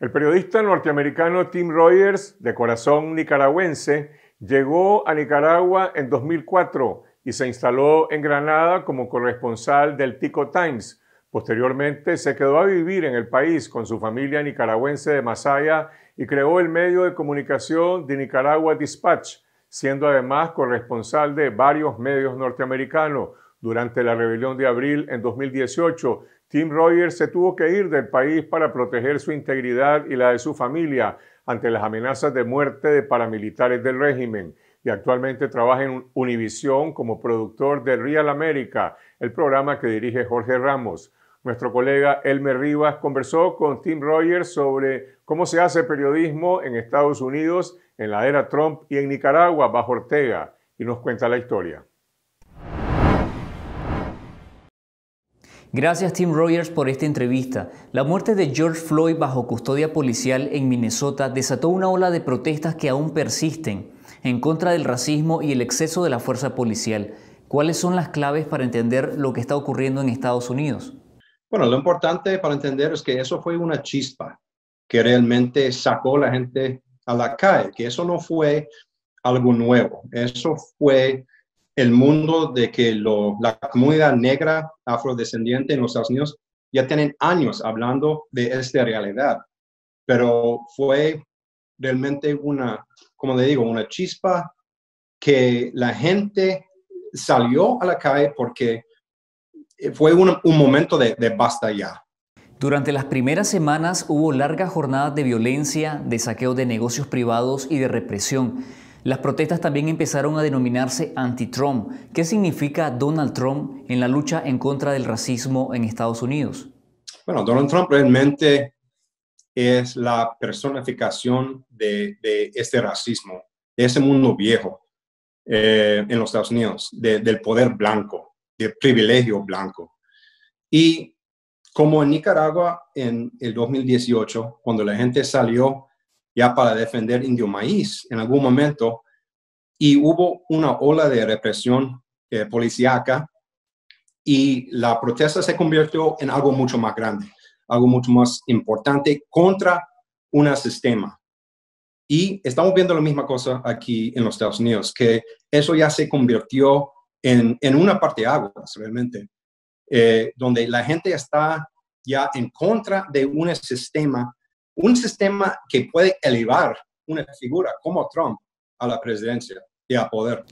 El periodista norteamericano Tim Rogers, de corazón nicaragüense, llegó a Nicaragua en 2004 y se instaló en Granada como corresponsal del Tico Times. Posteriormente se quedó a vivir en el país con su familia nicaragüense de Masaya y creó el medio de comunicación The Nicaragua Dispatch, siendo además corresponsal de varios medios norteamericanos. Durante la rebelión de abril en 2018, Tim Rogers se tuvo que ir del país para proteger su integridad y la de su familia ante las amenazas de muerte de paramilitares del régimen, y actualmente trabaja en Univisión como productor de Real America, el programa que dirige Jorge Ramos. Nuestro colega Elmer Rivas conversó con Tim Rogers sobre cómo se hace periodismo en Estados Unidos en la era Trump y en Nicaragua bajo Ortega, y nos cuenta la historia. Gracias Tim Rogers por esta entrevista. La muerte de George Floyd bajo custodia policial en Minnesota desató una ola de protestas que aún persisten en contra del racismo y el exceso de la fuerza policial. ¿Cuáles son las claves para entender lo que está ocurriendo en Estados Unidos? Bueno, lo importante para entender es que eso fue una chispa que realmente sacó a la gente a la calle, que eso no fue algo nuevo, eso fue el mundo de que la comunidad negra afrodescendiente en los Estados Unidos ya tienen años hablando de esta realidad, pero fue realmente una chispa que la gente salió a la calle porque fue un momento de basta ya. Durante las primeras semanas hubo largas jornadas de violencia, de saqueo de negocios privados y de represión. Las protestas también empezaron a denominarse anti-Trump. ¿Qué significa Donald Trump en la lucha en contra del racismo en Estados Unidos? Bueno, Donald Trump realmente es la personificación de este racismo, de ese mundo viejo en los Estados Unidos, del poder blanco, del privilegio blanco. Y como en Nicaragua en el 2018, cuando la gente salió ya para defender Indio Maíz en algún momento, y hubo una ola de represión policíaca, y la protesta se convirtió en algo mucho más grande, algo mucho más importante contra un sistema. Y estamos viendo la misma cosa aquí en los Estados Unidos, que eso ya se convirtió en una parteaguas realmente, donde la gente está ya en contra de un sistema que puede elevar una figura como Trump a la presidencia y a poder.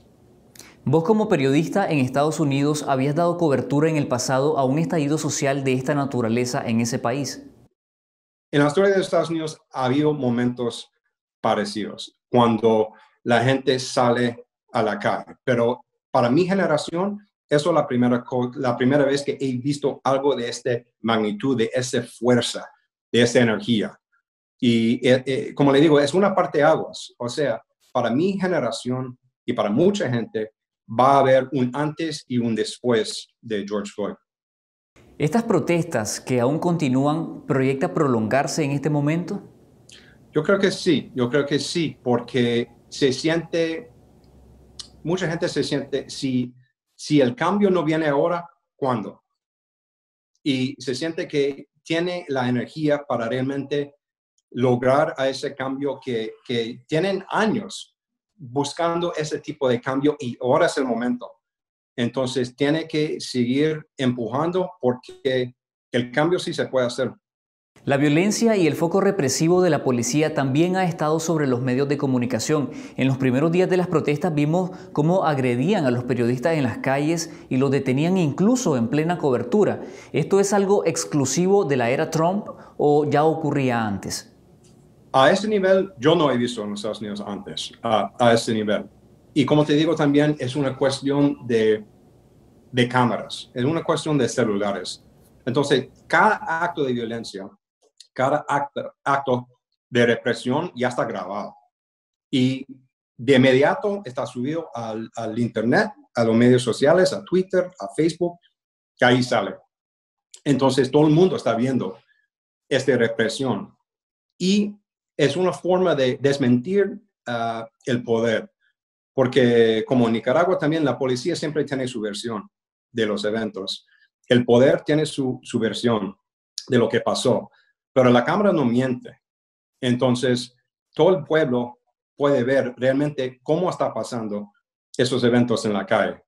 Vos como periodista en Estados Unidos habías dado cobertura en el pasado a un estallido social de esta naturaleza en ese país. En la historia de Estados Unidos ha habido momentos parecidos, cuando la gente sale a la calle. Pero para mi generación, eso es la primera vez que he visto algo de esta magnitud, de esa fuerza, de esa energía. Y como le digo, es una parteaguas. O sea, para mi generación y para mucha gente va a haber un antes y un después de George Floyd. ¿Estas protestas que aún continúan proyecta prolongarse en este momento? Yo creo que sí, porque mucha gente se siente, si el cambio no viene ahora, ¿cuándo? Y se siente que tiene la energía para realmente lograr a ese cambio que tienen años buscando ese tipo de cambio y ahora es el momento. Entonces tiene que seguir empujando porque el cambio sí se puede hacer. La violencia y el foco represivo de la policía también ha estado sobre los medios de comunicación. En los primeros días de las protestas vimos cómo agredían a los periodistas en las calles y los detenían incluso en plena cobertura. ¿Esto es algo exclusivo de la era Trump o ya ocurría antes? A ese nivel yo no he visto en los Estados Unidos antes, a ese nivel. Y como te digo también es una cuestión de cámaras, es una cuestión de celulares. Entonces cada acto de violencia, cada acto de represión ya está grabado. Y de inmediato está subido al internet, a los medios sociales, a Twitter, a Facebook, que ahí sale. Entonces todo el mundo está viendo esta represión. Y es una forma de desmentir el poder. Porque como en Nicaragua también la policía siempre tiene su versión de los eventos. El poder tiene su versión de lo que pasó. Pero la cámara no miente. Entonces, todo el pueblo puede ver realmente cómo está pasando esos eventos en la calle.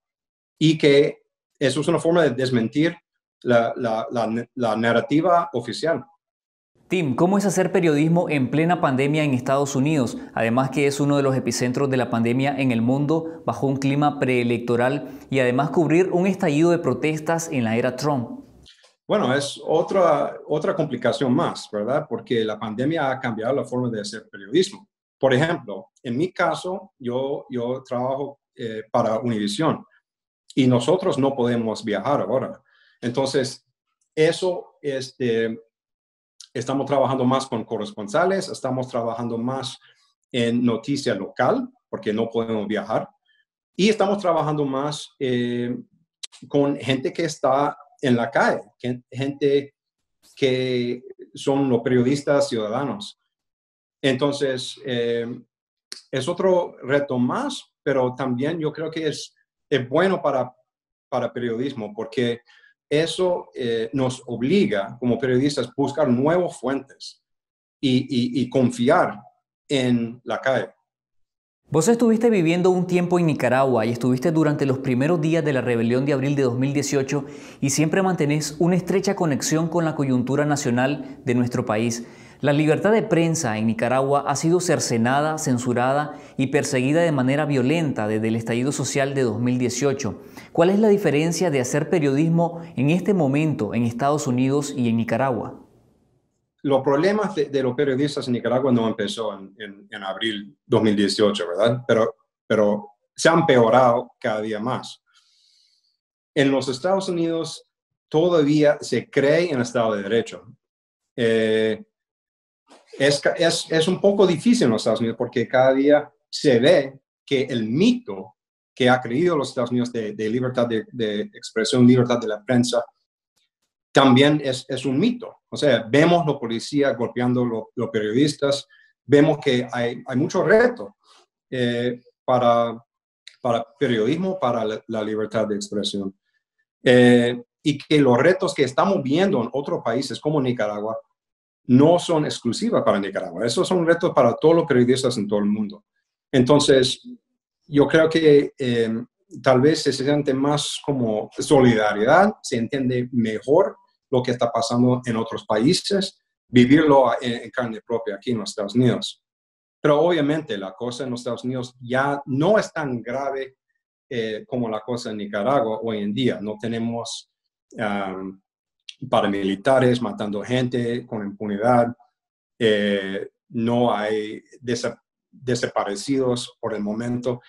Y que eso es una forma de desmentir la narrativa oficial. Tim, ¿cómo es hacer periodismo en plena pandemia en Estados Unidos? Además que es uno de los epicentros de la pandemia en el mundo, bajo un clima preelectoral y además cubrir un estallido de protestas en la era Trump. Bueno, es otra complicación más, ¿verdad? Porque la pandemia ha cambiado la forma de hacer periodismo. Por ejemplo, en mi caso, yo trabajo para Univisión y nosotros no podemos viajar ahora. Entonces, eso, estamos trabajando más con corresponsales, estamos trabajando más en noticia local, porque no podemos viajar, y estamos trabajando más con gente que está en la calle, gente que son los periodistas ciudadanos. Entonces, es otro reto más, pero también yo creo que es bueno para periodismo, porque eso nos obliga como periodistas a buscar nuevas fuentes y confiar en la calle. Vos estuviste viviendo un tiempo en Nicaragua y estuviste durante los primeros días de la rebelión de abril de 2018 y siempre mantenés una estrecha conexión con la coyuntura nacional de nuestro país. La libertad de prensa en Nicaragua ha sido cercenada, censurada y perseguida de manera violenta desde el estallido social de 2018. ¿Cuál es la diferencia de hacer periodismo en este momento en Estados Unidos y en Nicaragua? Los problemas de los periodistas en Nicaragua no empezó en abril 2018, ¿verdad? Pero se han empeorado cada día más. En los Estados Unidos todavía se cree en el Estado de Derecho. Es un poco difícil en los Estados Unidos porque cada día se ve que el mito que ha creído los Estados Unidos de libertad de expresión, libertad de la prensa, también es un mito. O sea, vemos los policías golpeando los periodistas, vemos que hay mucho reto para periodismo, para la libertad de expresión. Y que los retos que estamos viendo en otros países como Nicaragua no son exclusivos para Nicaragua. Esos son retos para todos los periodistas en todo el mundo. Entonces, yo creo que tal vez se siente más como solidaridad, se entiende mejor lo que está pasando en otros países, vivirlo en carne propia aquí en los Estados Unidos. Pero obviamente la cosa en los Estados Unidos ya no es tan grave como la cosa en Nicaragua hoy en día. No tenemos paramilitares matando gente con impunidad, no hay desaparecidos por el momento,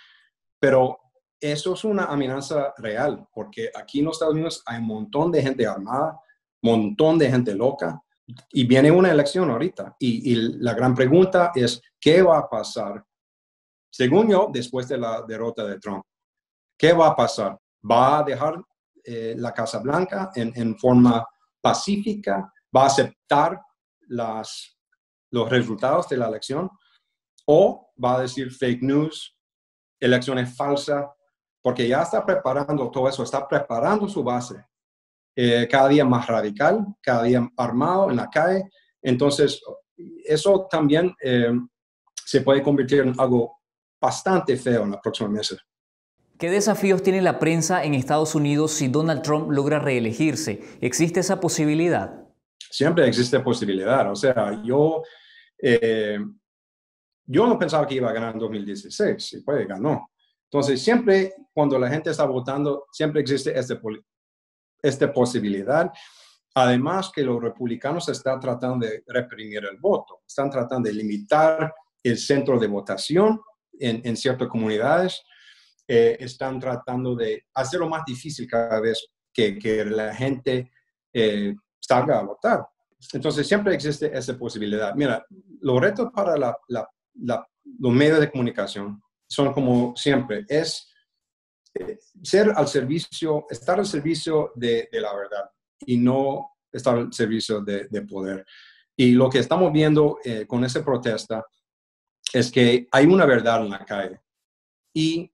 pero eso es una amenaza real, porque aquí en los Estados Unidos hay un montón de gente armada, montón de gente loca, y viene una elección ahorita, y la gran pregunta es, ¿qué va a pasar? Según yo, después de la derrota de Trump, ¿qué va a pasar? ¿Va a dejar la Casa Blanca en forma pacífica? ¿Va a aceptar los resultados de la elección? ¿O va a decir fake news, elecciones falsas? Porque ya está preparando todo eso, está preparando su base. Cada día más radical, cada día armado en la calle. Entonces, eso también se puede convertir en algo bastante feo en los próximos meses. ¿Qué desafíos tiene la prensa en Estados Unidos si Donald Trump logra reelegirse? ¿Existe esa posibilidad? Siempre existe posibilidad. O sea, yo no pensaba que iba a ganar en 2016, y pues ganó. Entonces, siempre cuando la gente está votando, siempre existe esta posibilidad. Además que los republicanos están tratando de reprimir el voto, están tratando de limitar el centro de votación en ciertas comunidades, están tratando de hacerlo más difícil cada vez que la gente salga a votar. Entonces siempre existe esa posibilidad. Mira, los retos para los medios de comunicación son como siempre, es estar al servicio de la verdad y no estar al servicio de poder. Y lo que estamos viendo con esa protesta es que hay una verdad en la calle y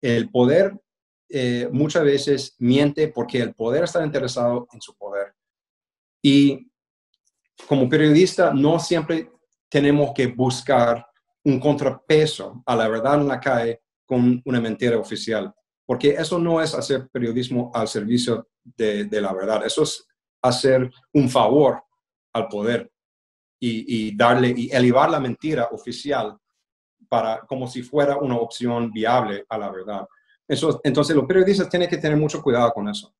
el poder muchas veces miente porque el poder está interesado en su poder. Y como periodista no siempre tenemos que buscar un contrapeso a la verdad en la calle con una mentira oficial, porque eso no es hacer periodismo al servicio de la verdad, eso es hacer un favor al poder y elevar la mentira oficial como si fuera una opción viable a la verdad. Entonces los periodistas tienen que tener mucho cuidado con eso.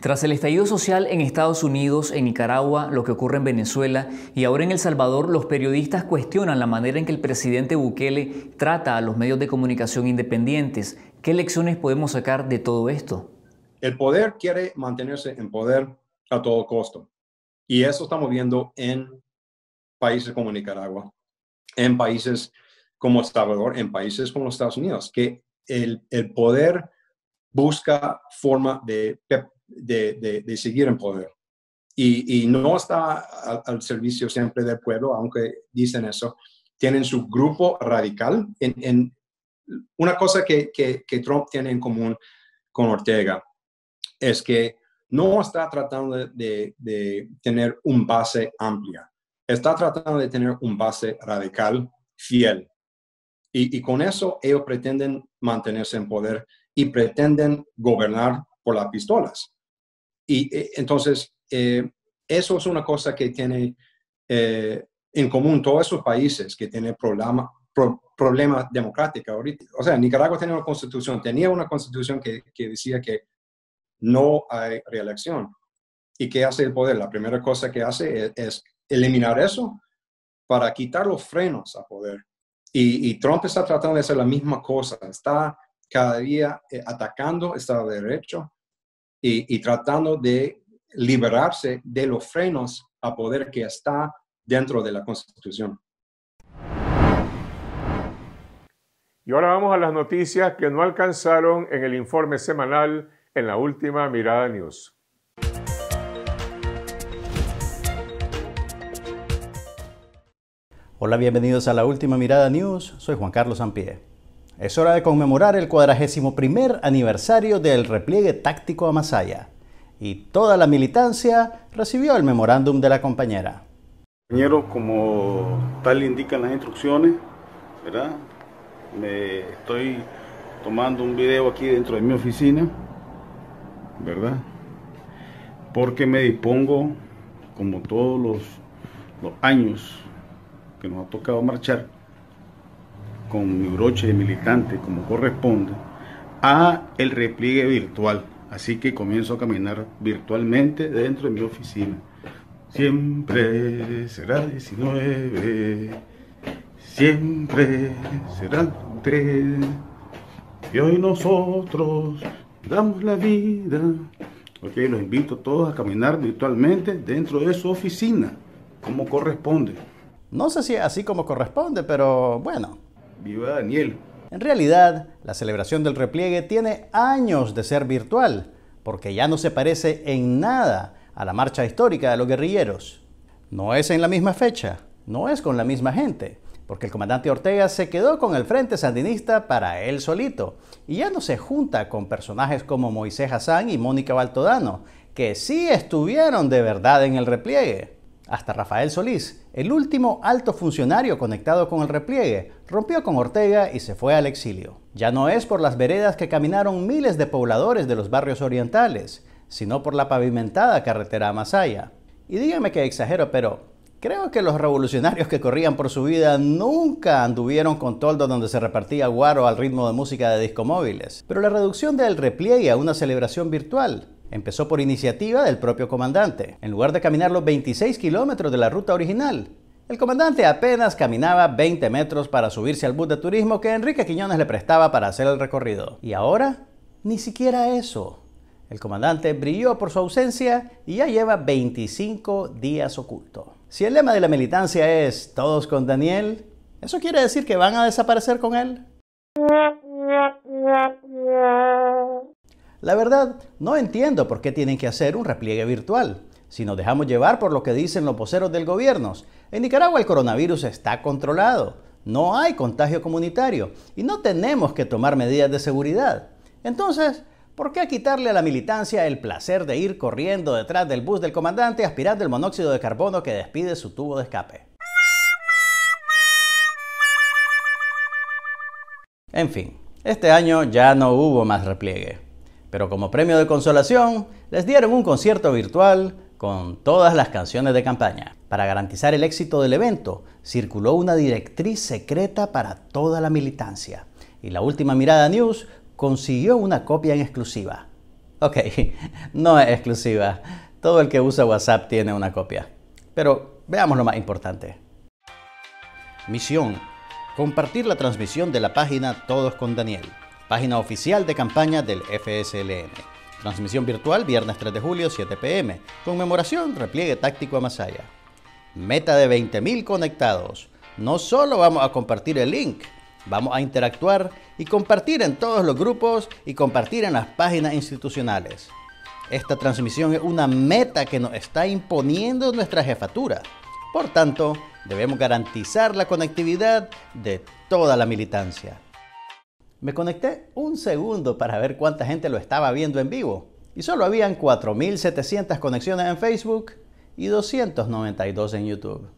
Tras el estallido social en Estados Unidos, en Nicaragua, lo que ocurre en Venezuela y ahora en El Salvador, los periodistas cuestionan la manera en que el presidente Bukele trata a los medios de comunicación independientes. ¿Qué lecciones podemos sacar de todo esto? El poder quiere mantenerse en poder a todo costo. Y eso estamos viendo en países como Nicaragua, en países como El Salvador, en países como los Estados Unidos, que el poder busca forma de seguir en poder. Y no está al servicio siempre del pueblo, aunque dicen eso. Tienen su grupo radical. Una cosa que Trump tiene en común con Ortega es que no está tratando de tener un base amplia. Está tratando de tener un base radical, fiel. Y con eso ellos pretenden mantenerse en poder y pretenden gobernar por las pistolas. Y entonces, eso es una cosa que tiene en común todos esos países que tienen problemas democráticos ahorita. O sea, Nicaragua tenía una constitución que decía que no hay reelección. ¿Y qué hace el poder? La primera cosa que hace es eliminar eso para quitar los frenos a poder. Y Trump está tratando de hacer la misma cosa. Está cada día atacando Estado de Derecho y tratando de liberarse de los frenos a poder que está dentro de la Constitución. Y ahora vamos a las noticias que no alcanzaron en el informe semanal en la última Mirada News. Hola, bienvenidos a la última Mirada News. Soy Juan Carlos Sampié. Es hora de conmemorar el 41º aniversario del repliegue táctico a Masaya. Y toda la militancia recibió el memorándum de la compañera. Compañeros, como tal indican las instrucciones, ¿verdad? Me estoy tomando un video aquí dentro de mi oficina, ¿verdad? Porque me dispongo, como todos los años que nos ha tocado marchar, con mi broche de militante como corresponde, a el repliegue virtual. Así que comienzo a caminar virtualmente dentro de mi oficina. Siempre será 19, siempre será 3, y hoy nosotros damos la vida. Ok, los invito a todos a caminar virtualmente dentro de su oficina, como corresponde. No sé si es así como corresponde, pero bueno. Viva Daniel. En realidad, la celebración del repliegue tiene años de ser virtual, porque ya no se parece en nada a la marcha histórica de los guerrilleros. No es en la misma fecha, no es con la misma gente, porque el comandante Ortega se quedó con el Frente Sandinista para él solito, y ya no se junta con personajes como Moisés Hassan y Mónica Baltodano, que sí estuvieron de verdad en el repliegue. Hasta Rafael Solís, el último alto funcionario conectado con el repliegue, rompió con Ortega y se fue al exilio. Ya no es por las veredas que caminaron miles de pobladores de los barrios orientales, sino por la pavimentada carretera a Masaya. Y díganme que exagero, pero creo que los revolucionarios que corrían por su vida nunca anduvieron con toldos donde se repartía guaro al ritmo de música de discomóviles. Pero la reducción del repliegue a una celebración virtual empezó por iniciativa del propio comandante. En lugar de caminar los 26 kilómetros de la ruta original, el comandante apenas caminaba 20 metros para subirse al bus de turismo que Enrique Quiñones le prestaba para hacer el recorrido. Y ahora, ni siquiera eso. El comandante brilló por su ausencia y ya lleva 25 días oculto. Si el lema de la militancia es "Todos con Daniel", ¿eso quiere decir que van a desaparecer con él? La verdad, no entiendo por qué tienen que hacer un repliegue virtual. Si nos dejamos llevar por lo que dicen los voceros del gobierno, en Nicaragua el coronavirus está controlado, no hay contagio comunitario y no tenemos que tomar medidas de seguridad. Entonces, ¿por qué quitarle a la militancia el placer de ir corriendo detrás del bus del comandante aspirando el monóxido de carbono que despide su tubo de escape? En fin, este año ya no hubo más repliegue. Pero como premio de consolación, les dieron un concierto virtual con todas las canciones de campaña. Para garantizar el éxito del evento, circuló una directriz secreta para toda la militancia. Y la última Mirada News consiguió una copia en exclusiva. Ok, no es exclusiva. Todo el que usa WhatsApp tiene una copia. Pero veamos lo más importante. Misión: compartir la transmisión de la página Todos con Daniel, página oficial de campaña del FSLN. Transmisión virtual viernes 3 de julio, 7 p.m. Conmemoración Repliegue Táctico a Masaya. Meta de 20.000 conectados. No solo vamos a compartir el link, vamos a interactuar y compartir en todos los grupos y compartir en las páginas institucionales. Esta transmisión es una meta que nos está imponiendo nuestra jefatura. Por tanto, debemos garantizar la conectividad de toda la militancia. Me conecté un segundo para ver cuánta gente lo estaba viendo en vivo y solo habían 4.700 conexiones en Facebook y 292 en YouTube.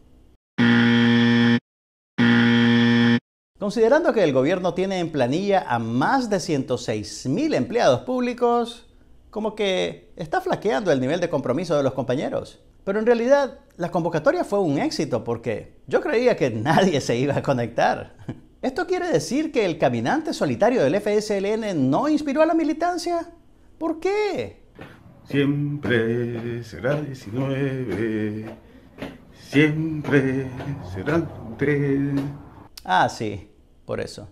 Considerando que el gobierno tiene en planilla a más de 106.000 empleados públicos, como que está flaqueando el nivel de compromiso de los compañeros. Pero en realidad, la convocatoria fue un éxito porque yo creía que nadie se iba a conectar. ¿Esto quiere decir que el caminante solitario del FSLN no inspiró a la militancia? ¿Por qué? Siempre será 19, siempre será 3. Ah, sí, por eso.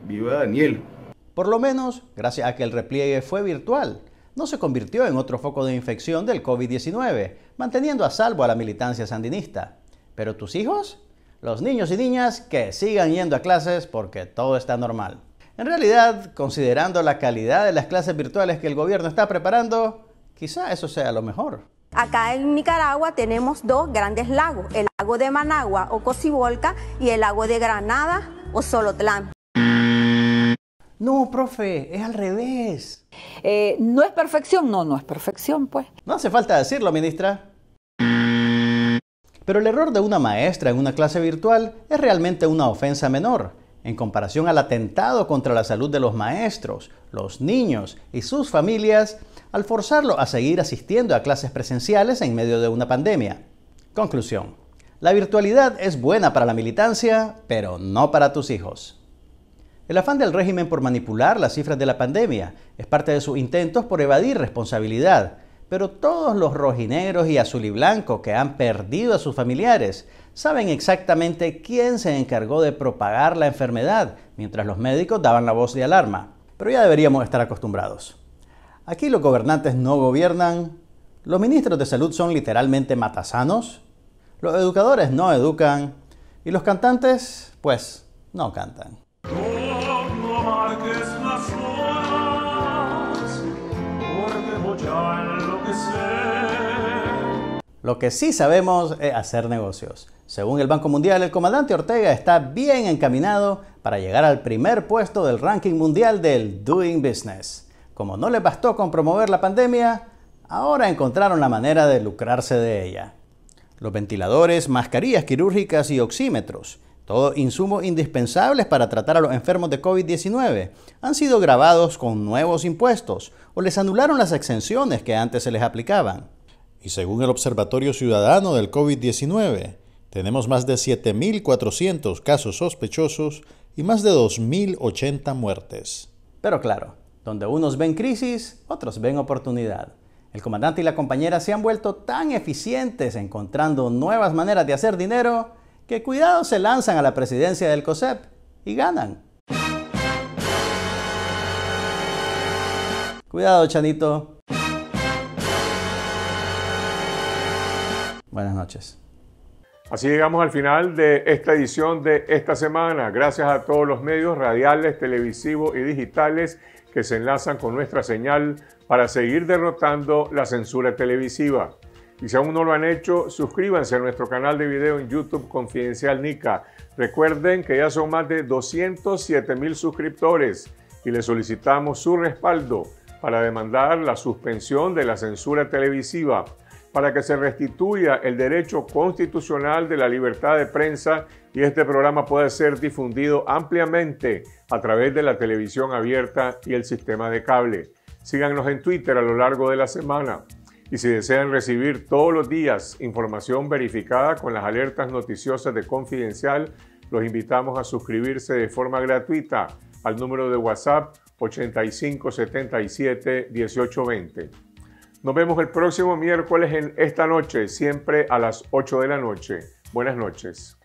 ¡Viva Daniel! Por lo menos, gracias a que el repliegue fue virtual, no se convirtió en otro foco de infección del COVID-19, manteniendo a salvo a la militancia sandinista. ¿Pero tus hijos? Los niños y niñas que sigan yendo a clases porque todo está normal. En realidad, considerando la calidad de las clases virtuales que el gobierno está preparando, quizá eso sea lo mejor. Acá en Nicaragua tenemos dos grandes lagos, el lago de Managua o Cocibolca y el lago de Granada o Solotlán. No, profe, es al revés. ¿No es perfección? No es perfección, pues. No hace falta decirlo, ministra. Pero el error de una maestra en una clase virtual es realmente una ofensa menor, en comparación al atentado contra la salud de los maestros, los niños y sus familias, al forzarlo a seguir asistiendo a clases presenciales en medio de una pandemia. Conclusión: la virtualidad es buena para la militancia, pero no para tus hijos. El afán del régimen por manipular las cifras de la pandemia es parte de sus intentos por evadir responsabilidad, pero todos los rojinegros y azul y blanco que han perdido a sus familiares saben exactamente quién se encargó de propagar la enfermedad mientras los médicos daban la voz de alarma. Pero ya deberíamos estar acostumbrados. Aquí los gobernantes no gobiernan, los ministros de salud son literalmente matasanos, los educadores no educan y los cantantes, pues, no cantan. Lo que sí sabemos es hacer negocios. Según el Banco Mundial, el comandante Ortega está bien encaminado para llegar al primer puesto del ranking mundial del Doing Business. Como no les bastó con promover la pandemia, ahora encontraron la manera de lucrarse de ella. Los ventiladores, mascarillas quirúrgicas y oxímetros, todos insumos indispensables para tratar a los enfermos de COVID-19, han sido gravados con nuevos impuestos o les anularon las exenciones que antes se les aplicaban. Y según el Observatorio Ciudadano del COVID-19, tenemos más de 7.400 casos sospechosos y más de 2.080 muertes. Pero claro, donde unos ven crisis, otros ven oportunidad. El comandante y la compañera se han vuelto tan eficientes encontrando nuevas maneras de hacer dinero que cuidado se lanzan a la presidencia del COSEP y ganan. Cuidado, Chanito. Buenas noches. Así llegamos al final de esta edición de esta semana. Gracias a todos los medios radiales, televisivos y digitales que se enlazan con nuestra señal para seguir derrotando la censura televisiva. Y si aún no lo han hecho, suscríbanse a nuestro canal de video en YouTube Confidencial Nica. Recuerden que ya son más de 207.000 suscriptores y les solicitamos su respaldo para demandar la suspensión de la censura televisiva, para que se restituya el derecho constitucional de la libertad de prensa y este programa pueda ser difundido ampliamente a través de la televisión abierta y el sistema de cable. Síganos en Twitter a lo largo de la semana. Y si desean recibir todos los días información verificada con las alertas noticiosas de Confidencial, los invitamos a suscribirse de forma gratuita al número de WhatsApp 8577-1820. Nos vemos el próximo miércoles en esta noche, siempre a las 8 de la noche. Buenas noches.